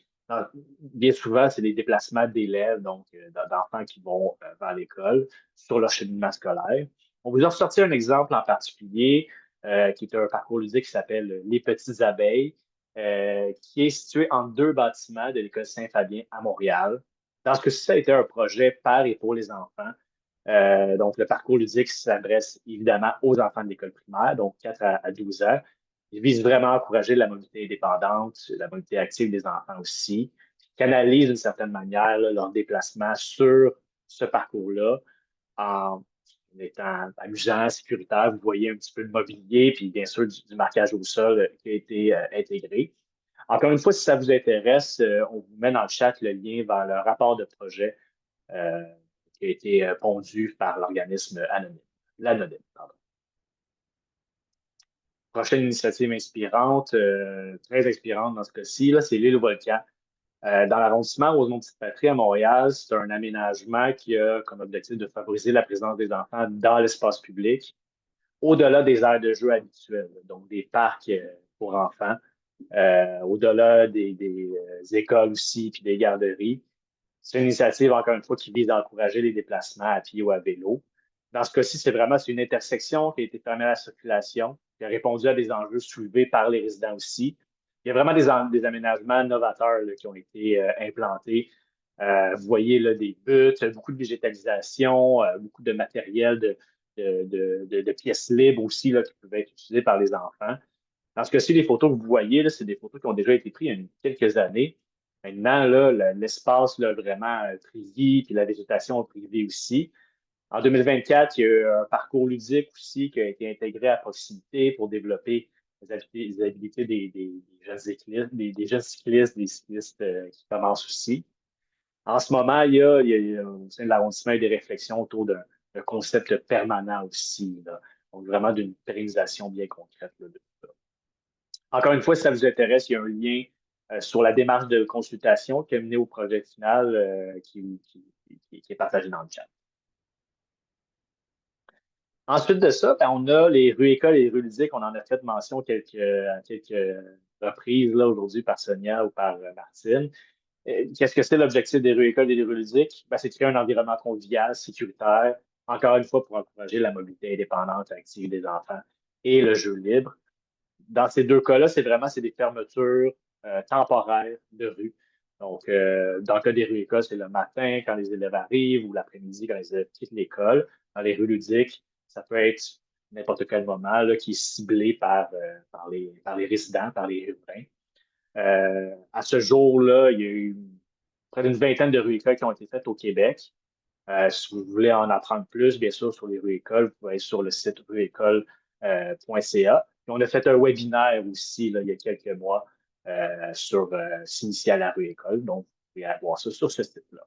bien souvent, c'est des déplacements d'élèves, donc d'enfants qui vont vers l'école sur leur cheminement scolaire. On vous a ressorti un exemple en particulier, qui est un parcours ludique qui s'appelle Les Petites Abeilles, qui est situé entre deux bâtiments de l'École Saint-Fabien à Montréal. Dans ce cas-ci, ça a été un projet par et pour les enfants. Donc, le parcours ludique s'adresse évidemment aux enfants de l'école primaire, donc 4 à 12 ans. Il vise vraiment à encourager la mobilité indépendante, la mobilité active des enfants aussi, canalise d'une certaine manière là, leur déplacement sur ce parcours-là en étant amusant, sécuritaire. Vous voyez un petit peu de mobilier, puis bien sûr du marquage au sol qui a été intégré. Encore une fois, si ça vous intéresse, on vous met dans le chat le lien vers le rapport de projet euh, qui a été pondu par l'organisme anonyme, l'anonyme. Pardon. Prochaine initiative inspirante, très inspirante dans ce cas-ci, c'est l'île au volcan. Dans l'arrondissement Rosemont-Petite-Patrie à Montréal, c'est un aménagement qui a comme objectif de favoriser la présence des enfants dans l'espace public, au-delà des aires de jeu habituelles, donc des parcs pour enfants, au-delà des écoles aussi, puis des garderies. C'est une initiative, encore une fois, qui vise à encourager les déplacements à pied ou à vélo. Dans ce cas-ci, c'est une intersection qui a été fermée à la circulation, qui a répondu à des enjeux soulevés par les résidents aussi. Il y a vraiment des aménagements novateurs là, qui ont été implantés. Vous voyez là, des buttes, beaucoup de végétalisation, beaucoup de matériel, de pièces libres aussi là, qui peuvent être utilisées par les enfants. Dans ce cas-ci, les photos que vous voyez, c'est des photos qui ont déjà été prises il y a quelques années. Maintenant, là, l'espace là, vraiment pris vie, puis la végétation a pris vie aussi. En 2024, il y a eu un parcours ludique aussi qui a été intégré à proximité pour développer les habilités des jeunes cyclistes, des jeunes cyclistes, des cyclistes qui commencent aussi. En ce moment, il y a au sein de l'arrondissement des réflexions autour d'un concept permanent aussi. Là. Donc, vraiment d'une pérennisation bien concrète là, de ça. Encore une fois, si ça vous intéresse, il y a un lien sur la démarche de consultation qui a mené au projet final qui est partagé dans le chat. Ensuite de ça, ben, on a les rues écoles et les rues ludiques. On en a fait mention à quelques reprises là, aujourd'hui par Sonia ou par Martine. Qu'est-ce que c'est l'objectif des rues écoles et des rues ludiques? Ben, c'est de créer un environnement convivial, sécuritaire, encore une fois pour encourager la mobilité indépendante active des enfants et le jeu libre. Dans ces deux cas-là, c'est des fermetures temporaires de rue. Donc, dans le cas des rues écoles, c'est le matin quand les élèves arrivent ou l'après-midi quand les élèves quittent l'école. Dans les rues ludiques, ça peut être n'importe quel moment là, qui est ciblé par les résidents, par les riverains. À ce jour-là, il y a eu près d'une vingtaine de rues écoles qui ont été faites au Québec. Si vous voulez en apprendre plus, bien sûr, sur les rues écoles, vous pouvez aller sur le site rueécole.ca. On a fait un webinaire aussi là, il y a quelques mois sur s'initier à la rue école. Donc, vous pouvez aller voir ça sur ce site-là.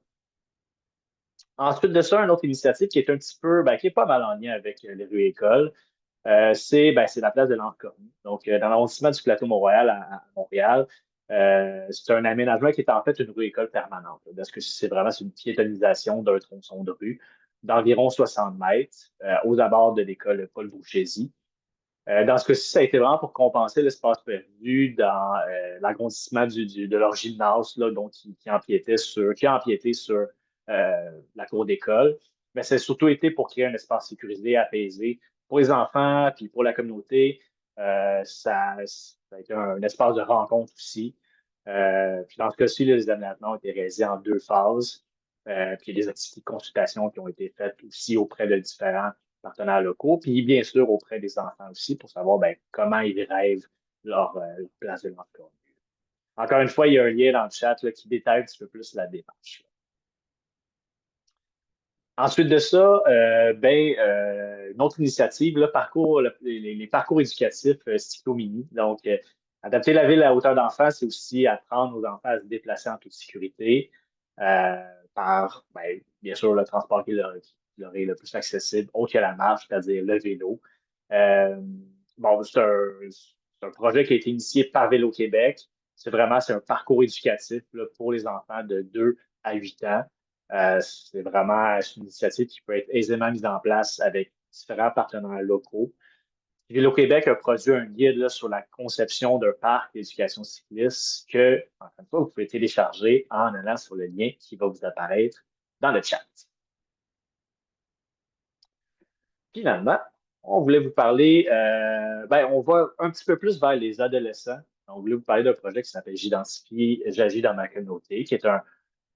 Ensuite de ça, une autre initiative qui est un petit peu, qui est pas mal en lien avec les rues écoles, c'est la place de l'Ancorne. Donc, dans l'arrondissement du Plateau Montréal à Montréal, c'est un aménagement qui est en fait une rue école permanente. Là, parce que c'est une piétonisation d'un tronçon de rue d'environ 60 mètres aux abords de l'école Paul Bouchésy. Dans ce cas-ci, ça a été vraiment pour compenser l'espace perdu dans l'agrandissement de leur gymnase, là, donc qui a empiété sur la cour d'école. Mais ça a surtout été pour créer un espace sécurisé, apaisé pour les enfants, puis pour la communauté. Ça a été un espace de rencontre aussi. Puis dans ce cas-ci, les aménagements ont été réalisés en deux phases. Puis il y a des activités de consultation qui ont été faites aussi auprès de différents partenaires locaux, puis bien sûr auprès des enfants aussi pour savoir comment ils rêvent leur place de l'emploi. Encore une fois, il y a un lien dans le chat là, qui détaille un petit peu plus la démarche. Ensuite de ça, une autre initiative, les parcours éducatifs Cyclomini. Donc, adapter la ville à hauteur d'enfant, c'est aussi apprendre aux enfants à se déplacer en toute sécurité par, bien sûr, le transport qui leur est le plus accessible, autre que la marche, c'est-à-dire le vélo. Euh, c'est un projet qui a été initié par Vélo Québec. C'est un parcours éducatif là, pour les enfants de 2 à 8 ans. C'est vraiment une initiative qui peut être aisément mise en place avec différents partenaires locaux. Vélo-Québec a produit un guide là, sur la conception d'un parc d'éducation cycliste que, encore une fois, vous pouvez télécharger en allant sur le lien qui va vous apparaître dans le chat. Finalement, on voulait vous parler, on va un petit peu plus vers les adolescents. On voulait vous parler d'un projet qui s'appelle J'identifie, j'agis dans ma communauté, qui est un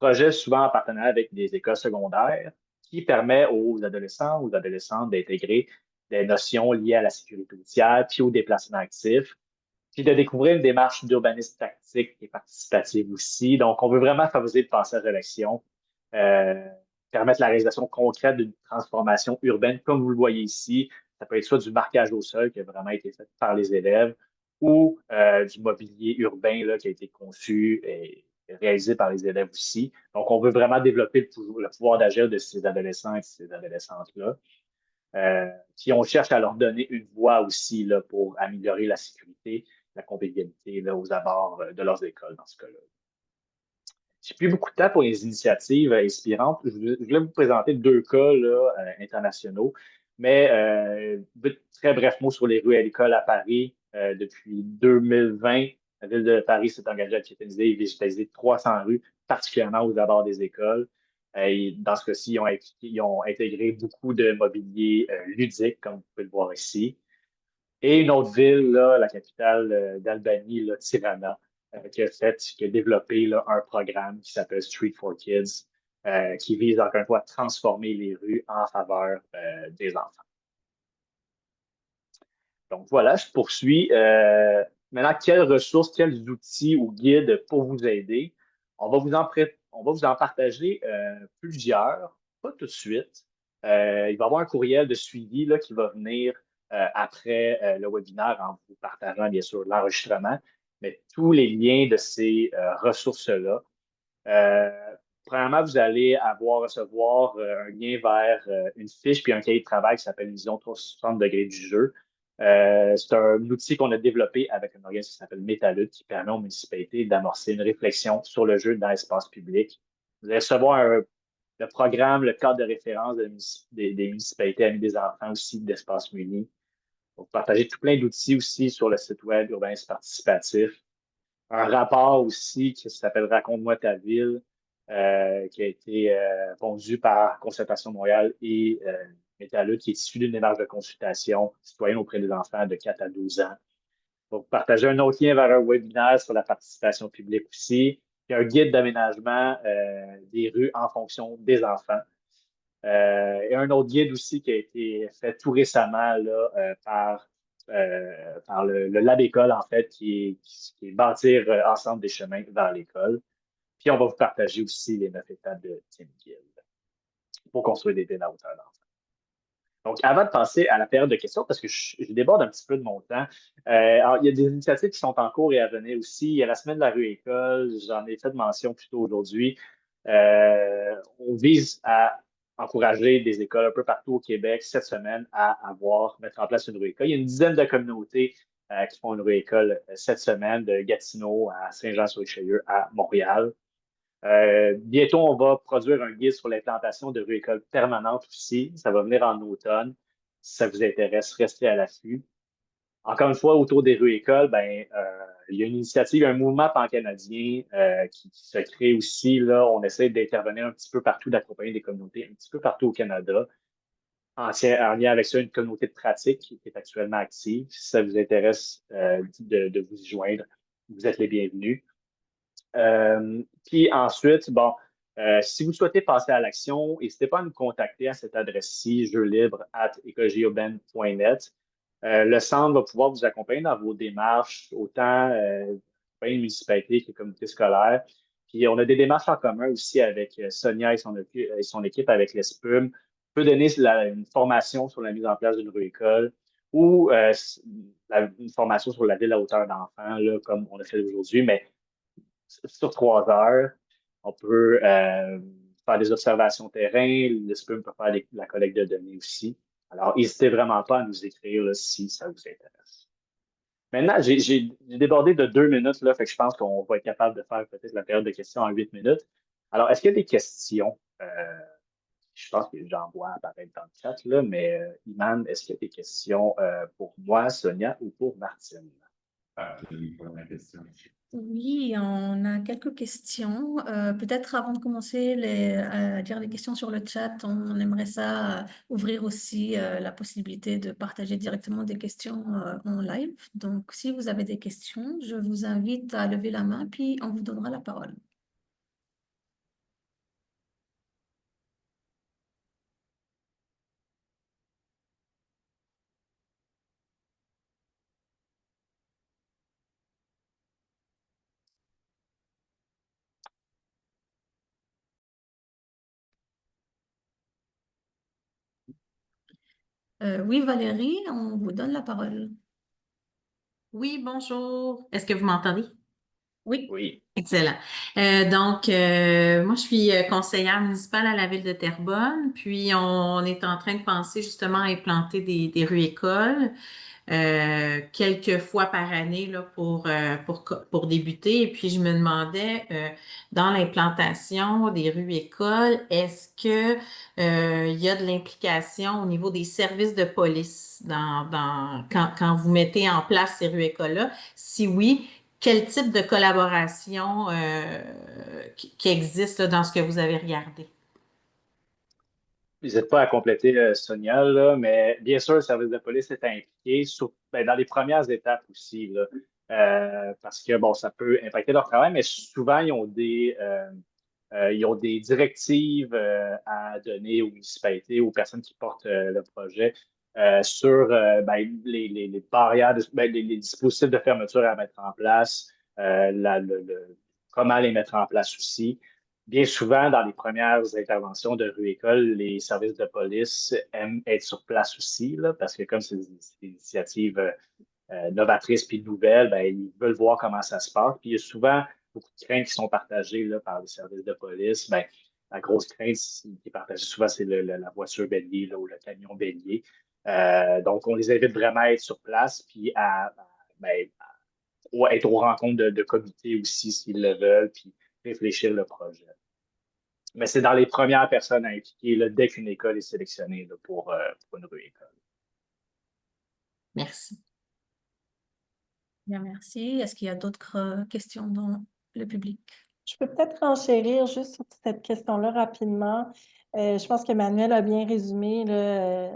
projet souvent en partenariat avec des écoles secondaires qui permet aux adolescents ou aux adolescentes d'intégrer des notions liées à la sécurité routière puis au déplacement actif, puis de découvrir une démarche d'urbanisme tactique et participative aussi. Donc, on veut vraiment favoriser le passage à l'action, euh, permettre la réalisation concrète d'une transformation urbaine, comme vous le voyez ici. Ça peut être soit du marquage au sol qui a vraiment été fait par les élèves ou du mobilier urbain là, qui a été conçu et réalisé par les élèves aussi. Donc, on veut vraiment développer le pouvoir d'agir de ces adolescents et de ces adolescentes-là. Puis on cherche à leur donner une voie aussi là, pour améliorer la sécurité, la convivialité là, aux abords de leurs écoles dans ce cas-là. J'ai plus beaucoup de temps pour les initiatives inspirantes. Je voulais vous présenter 2 cas là, internationaux, mais très bref mot sur les rues à l'école à Paris. Depuis 2020, la ville de Paris s'est engagée à piétoniser et végétaliser 300 rues, particulièrement aux abords des écoles. Et dans ce cas-ci, ils ont intégré beaucoup de mobilier ludique, comme vous pouvez le voir ici. Et une autre ville, là, la capitale d'Albanie, là, Tirana, qui a développé là, un programme qui s'appelle Street for Kids, qui vise encore une fois à transformer les rues en faveur des enfants. Donc voilà, je poursuis. Maintenant, quelles ressources, quels outils ou guides pour vous aider? On va vous en partager plusieurs, pas tout de suite. Il va y avoir un courriel de suivi là, qui va venir après le webinaire en vous partageant bien sûr l'enregistrement, mais tous les liens de ces ressources-là. Euh, Premièrement, vous allez recevoir un lien vers une fiche puis un cahier de travail qui s'appelle Vision 360 degrés du jeu. C'est un outil qu'on a développé avec un organisme qui s'appelle Métalutte qui permet aux municipalités d'amorcer une réflexion sur le jeu dans l'espace public. Vous allez recevoir le programme, le cadre de référence des municipalités amies des enfants aussi d'Espace Muni. Vous partagez tout plein d'outils aussi sur le site web Urbanisme Participatif. Un rapport aussi qui s'appelle Raconte-moi ta ville, qui a été pondu par Concertation Montréal et Métalutte, qui est issu d'une démarche de consultation citoyenne auprès des enfants de 4 à 12 ans. Donc, partager un autre lien vers un webinaire sur la participation publique aussi, puis un guide d'aménagement des rues en fonction des enfants. Et un autre guide aussi qui a été fait tout récemment là, par le Lab École, en fait, qui est bâtir ensemble des chemins vers l'école. Puis on va vous partager aussi les 9 étapes de Team Guild pour construire des villes à hauteur d'enfant. Donc, avant de passer à la période de questions, parce que je déborde un petit peu de mon temps, alors, il y a des initiatives qui sont en cours et à venir aussi. Il y a la semaine de la rue école, j'en ai fait mention plus tôt aujourd'hui. On vise à encourager des écoles un peu partout au Québec cette semaine à mettre en place une rue école. Il y a une dizaine de communautés qui font une rue école cette semaine, de Gatineau à Saint-Jean-sur-Richelieu à Montréal. Bientôt, on va produire un guide sur l'implantation de rues écoles permanentes aussi. Ça va venir en automne. Si ça vous intéresse, restez à l'affût. Encore une fois, autour des rues écoles, il y a une initiative, un mouvement pan-canadien qui se crée aussi. Là, on essaie d'intervenir un petit peu partout, d'accompagner des communautés un petit peu partout au Canada. En lien avec ça, une communauté de pratique qui est actuellement active. Si ça vous intéresse de vous y joindre, vous êtes les bienvenus. Puis ensuite, si vous souhaitez passer à l'action, n'hésitez pas à nous contacter à cette adresse-ci, jeuxlibre@écologieurbaine.net. Le centre va pouvoir vous accompagner dans vos démarches, autant accompagner une municipalité que le comité scolaire. Puis on a des démarches en commun aussi avec Sonia et son équipe avec l'ESPUM. On peut donner une formation sur la mise en place d'une rue école ou une formation sur la ville à hauteur d'enfants, là, comme on a fait aujourd'hui, mais sur 3 heures. On peut faire des observations terrain. L'ESPUM peut faire la collecte de données aussi. Alors, n'hésitez vraiment pas à nous écrire là, si ça vous intéresse. Maintenant, j'ai débordé de 2 minutes, là, fait que je pense qu'on va être capable de faire peut-être la période de questions en 8 minutes. Alors, est-ce qu'il y a des questions? Je pense que j'en vois apparaître dans le chat, là, mais Iman, est-ce qu'il y a des questions pour moi, Sonia, ou pour Martine? Oui, on a quelques questions. Peut-être avant de commencer à dire les questions sur le chat, on aimerait ça ouvrir aussi la possibilité de partager directement des questions en live. Donc, si vous avez des questions, je vous invite à lever la main, puis on vous donnera la parole. Oui, Valérie, on vous donne la parole. Oui, bonjour. Est-ce que vous m'entendez? Oui. Oui. Excellent. Donc, moi, je suis conseillère municipale à la ville de Terrebonne, puis on est en train de penser justement à implanter des rues-écoles quelques fois par année là, pour débuter. Et puis, je me demandais, dans l'implantation des rues-écoles, est-ce que il y a de l'implication au niveau des services de police quand vous mettez en place ces rues-écoles-là? Si oui, quel type de collaboration qui existe là, dans ce que vous avez regardé? N'hésitez pas à compléter, Sonia, là, mais bien sûr, le service de police est impliqué dans les premières étapes aussi, là, parce que bon, ça peut impacter leur travail, mais souvent, ils ont des directives à donner aux municipalités, aux personnes qui portent le projet sur les barrières, les dispositifs de fermeture à mettre en place, comment les mettre en place aussi. Bien souvent, dans les premières interventions de rue-école, les services de police aiment être sur place aussi, là, parce que comme c'est des initiatives novatrices puis nouvelles, ben, ils veulent voir comment ça se passe. Puis il y a souvent beaucoup de craintes qui sont partagées là, par les services de police. Ben, la grosse crainte qui est partagée souvent, c'est la voiture bélier là, ou le camion bélier. Donc, on les invite vraiment à être sur place puis ben, être aux rencontres de comités aussi s'ils le veulent, puis réfléchir le projet. Mais c'est dans les premières personnes à impliquer là, dès qu'une école est sélectionnée là, pour une rue-école. Merci. Bien, merci. Est-ce qu'il y a d'autres questions dans le public? Je peux peut-être enchérir juste sur cette question-là rapidement. Je pense que Manuel a bien résumé là,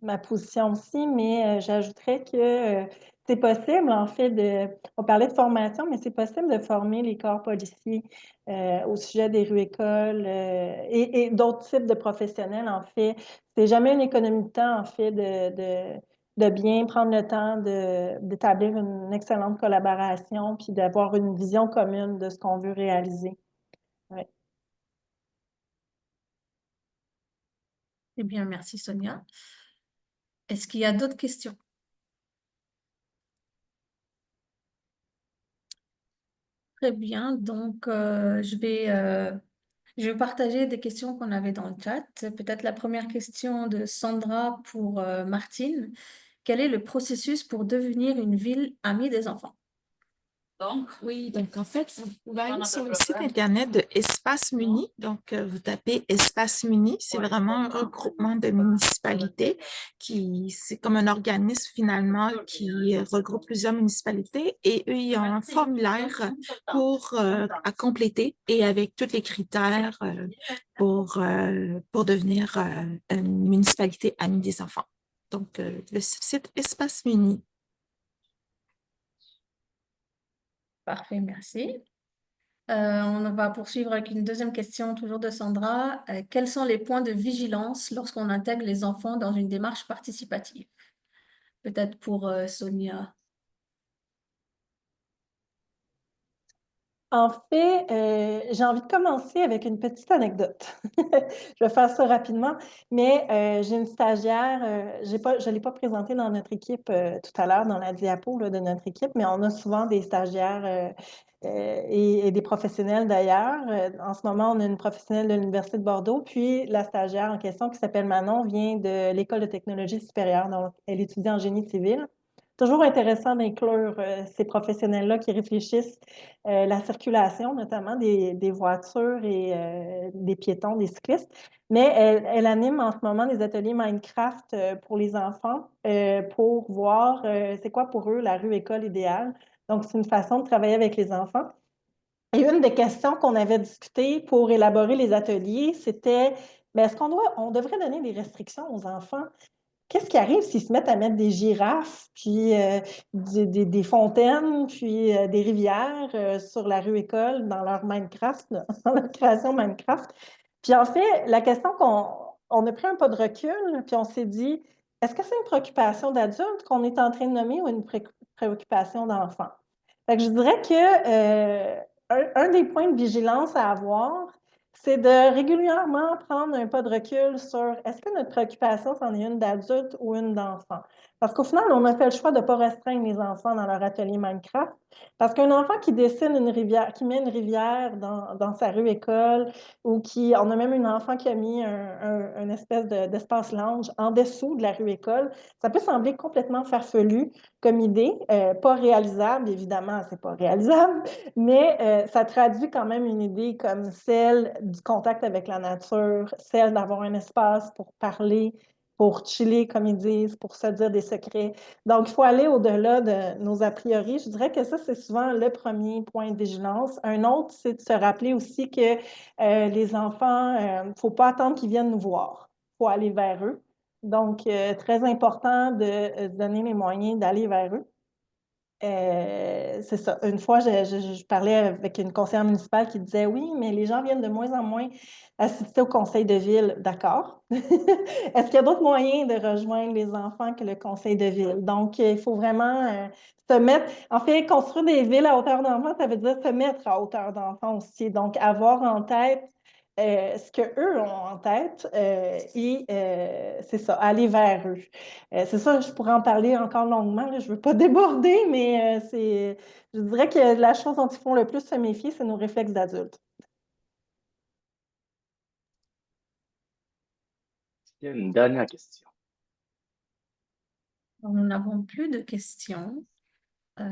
ma position aussi, mais j'ajouterais que c'est possible, en fait, on parlait de formation, mais c'est possible de former les corps policiers au sujet des rues-écoles et d'autres types de professionnels, en fait. C'est jamais une économie de temps, en fait, de bien prendre le temps d'établir une excellente collaboration puis d'avoir une vision commune de ce qu'on veut réaliser. Ouais. Eh bien, merci Sonia. Est-ce qu'il y a d'autres questions? Très bien, donc je vais partager des questions qu'on avait dans le chat. Peut-être la première question de Sandra pour Martine. Quel est le processus pour devenir une ville amie des enfants? Donc en fait, vous pouvez aller sur le site Internet de Espace Muni. Donc, vous tapez Espace Muni, c'est vraiment un regroupement de municipalités c'est comme un organisme finalement qui regroupe plusieurs municipalités et eux, ils ont un formulaire à compléter et avec tous les critères pour devenir une municipalité amie des enfants. Donc, le site Espace Muni. Parfait, merci. On va poursuivre avec une deuxième question, toujours de Sandra. Quels sont les points de vigilance lorsqu'on intègre les enfants dans une démarche participative? peut-être pour Sonia. En fait, j'ai envie de commencer avec une petite anecdote. Je vais faire ça rapidement, mais j'ai une stagiaire, je ne l'ai pas présentée dans notre équipe tout à l'heure, dans la diapo là, de notre équipe, mais on a souvent des stagiaires et des professionnels d'ailleurs. En ce moment, on a une professionnelle de l'Université de Bordeaux, puis la stagiaire en question qui s'appelle Manon vient de l'École de technologie supérieure, donc elle étudie en génie civil. Toujours intéressant d'inclure ces professionnels-là qui réfléchissent la circulation, notamment des voitures et des piétons, des cyclistes. Mais elle anime en ce moment des ateliers Minecraft pour les enfants pour voir c'est quoi pour eux la rue école idéale. Donc, c'est une façon de travailler avec les enfants. Et une des questions qu'on avait discutées pour élaborer les ateliers, c'était, mais est-ce on devrait donner des restrictions aux enfants? Qu'est-ce qui arrive s'ils se mettent à mettre des girafes, puis des fontaines, puis des rivières sur la rue école dans leur Minecraft, là, dans leur création Minecraft? Puis en fait, la question on a pris un pas de recul, puis on s'est dit, est-ce que c'est une préoccupation d'adulte qu'on est en train de nommer ou une préoccupation d'enfant? Fait que je dirais que un des points de vigilance à avoir, c'est de régulièrement prendre un pas de recul sur est-ce que notre préoccupation, c'en est une d'adulte ou une d'enfant? Parce qu'au final, on a fait le choix de ne pas restreindre les enfants dans leur atelier Minecraft. Parce qu'un enfant qui dessine une rivière, qui met une rivière dans sa rue école, ou on a même un enfant qui a mis un espèce d'espace lounge en dessous de la rue école, ça peut sembler complètement farfelu comme idée, pas réalisable, évidemment, c'est pas réalisable, mais ça traduit quand même une idée comme celle du contact avec la nature, celle d'avoir un espace pour parler, pour chiller, comme ils disent, pour se dire des secrets. Donc, il faut aller au-delà de nos a priori. Je dirais que ça, c'est souvent le premier point de vigilance. Un autre, c'est de se rappeler aussi que les enfants, il ne faut pas attendre qu'ils viennent nous voir. Il faut aller vers eux. Donc, très important de se donner les moyens d'aller vers eux. C'est ça. Une fois, je parlais avec une conseillère municipale qui disait oui, mais les gens viennent de moins en moins assister au conseil de ville. D'accord. Est-ce qu'il y a d'autres moyens de rejoindre les enfants que le conseil de ville? Donc, il faut vraiment se mettre. En fait, construire des villes à hauteur d'enfant, ça veut dire se mettre à hauteur d'enfant aussi. Donc, avoir en tête ce qu'eux ont en tête et c'est ça, aller vers eux. C'est ça, je pourrais en parler encore longuement, là, je ne veux pas déborder, mais je dirais que la chose dont ils font le plus se méfier, c'est nos réflexes d'adultes. Il y a une dernière question. Nous n'avons plus de questions.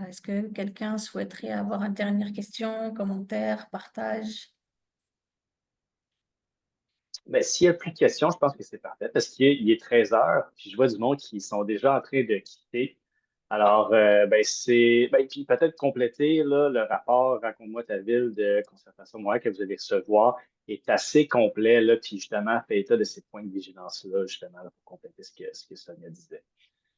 Est-ce que quelqu'un souhaiterait avoir une dernière question, commentaire, partage? Mais s'il n'y a plus de questions, je pense que c'est parfait parce qu'il est 13 heures, puis je vois du monde qui sont déjà en train de quitter. Alors, puis peut-être compléter là, le rapport Raconte-moi ta ville de concertation moyenne que vous allez recevoir est assez complet, là, puis justement, fait état de ces points de vigilance-là, justement, là, pour compléter ce que Sonia disait.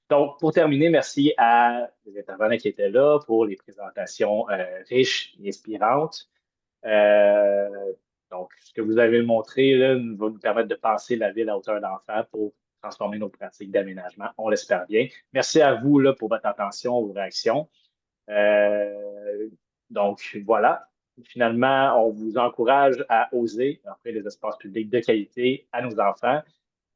Donc, pour terminer, merci à les intervenants qui étaient là pour les présentations riches et inspirantes. Euh, donc, ce que vous avez montré là, va nous permettre de penser la ville à hauteur d'enfant pour transformer nos pratiques d'aménagement. On l'espère bien. Merci à vous là, pour votre attention, vos réactions. Euh, donc, voilà. Finalement, on vous encourage à oser offrir des espaces publics de qualité à nos enfants.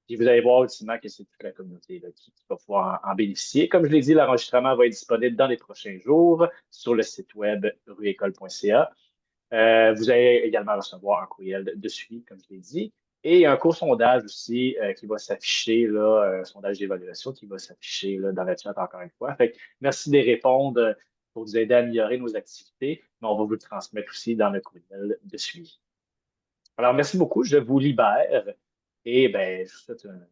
Puis vous allez voir ultimement que c'est toute la communauté là, qui va pouvoir en bénéficier. Comme je l'ai dit, l'enregistrement va être disponible dans les prochains jours sur le site web rueécole.ca. Vous allez également recevoir un courriel de suivi, comme je l'ai dit, et un court sondage aussi qui va s'afficher, là, un sondage d'évaluation qui va s'afficher là, dans la chat encore une fois. Fait que merci de répondre pour vous aider à améliorer nos activités, mais on va vous le transmettre aussi dans le courriel de suivi. Alors, merci beaucoup, je vous libère et ben, je vous souhaite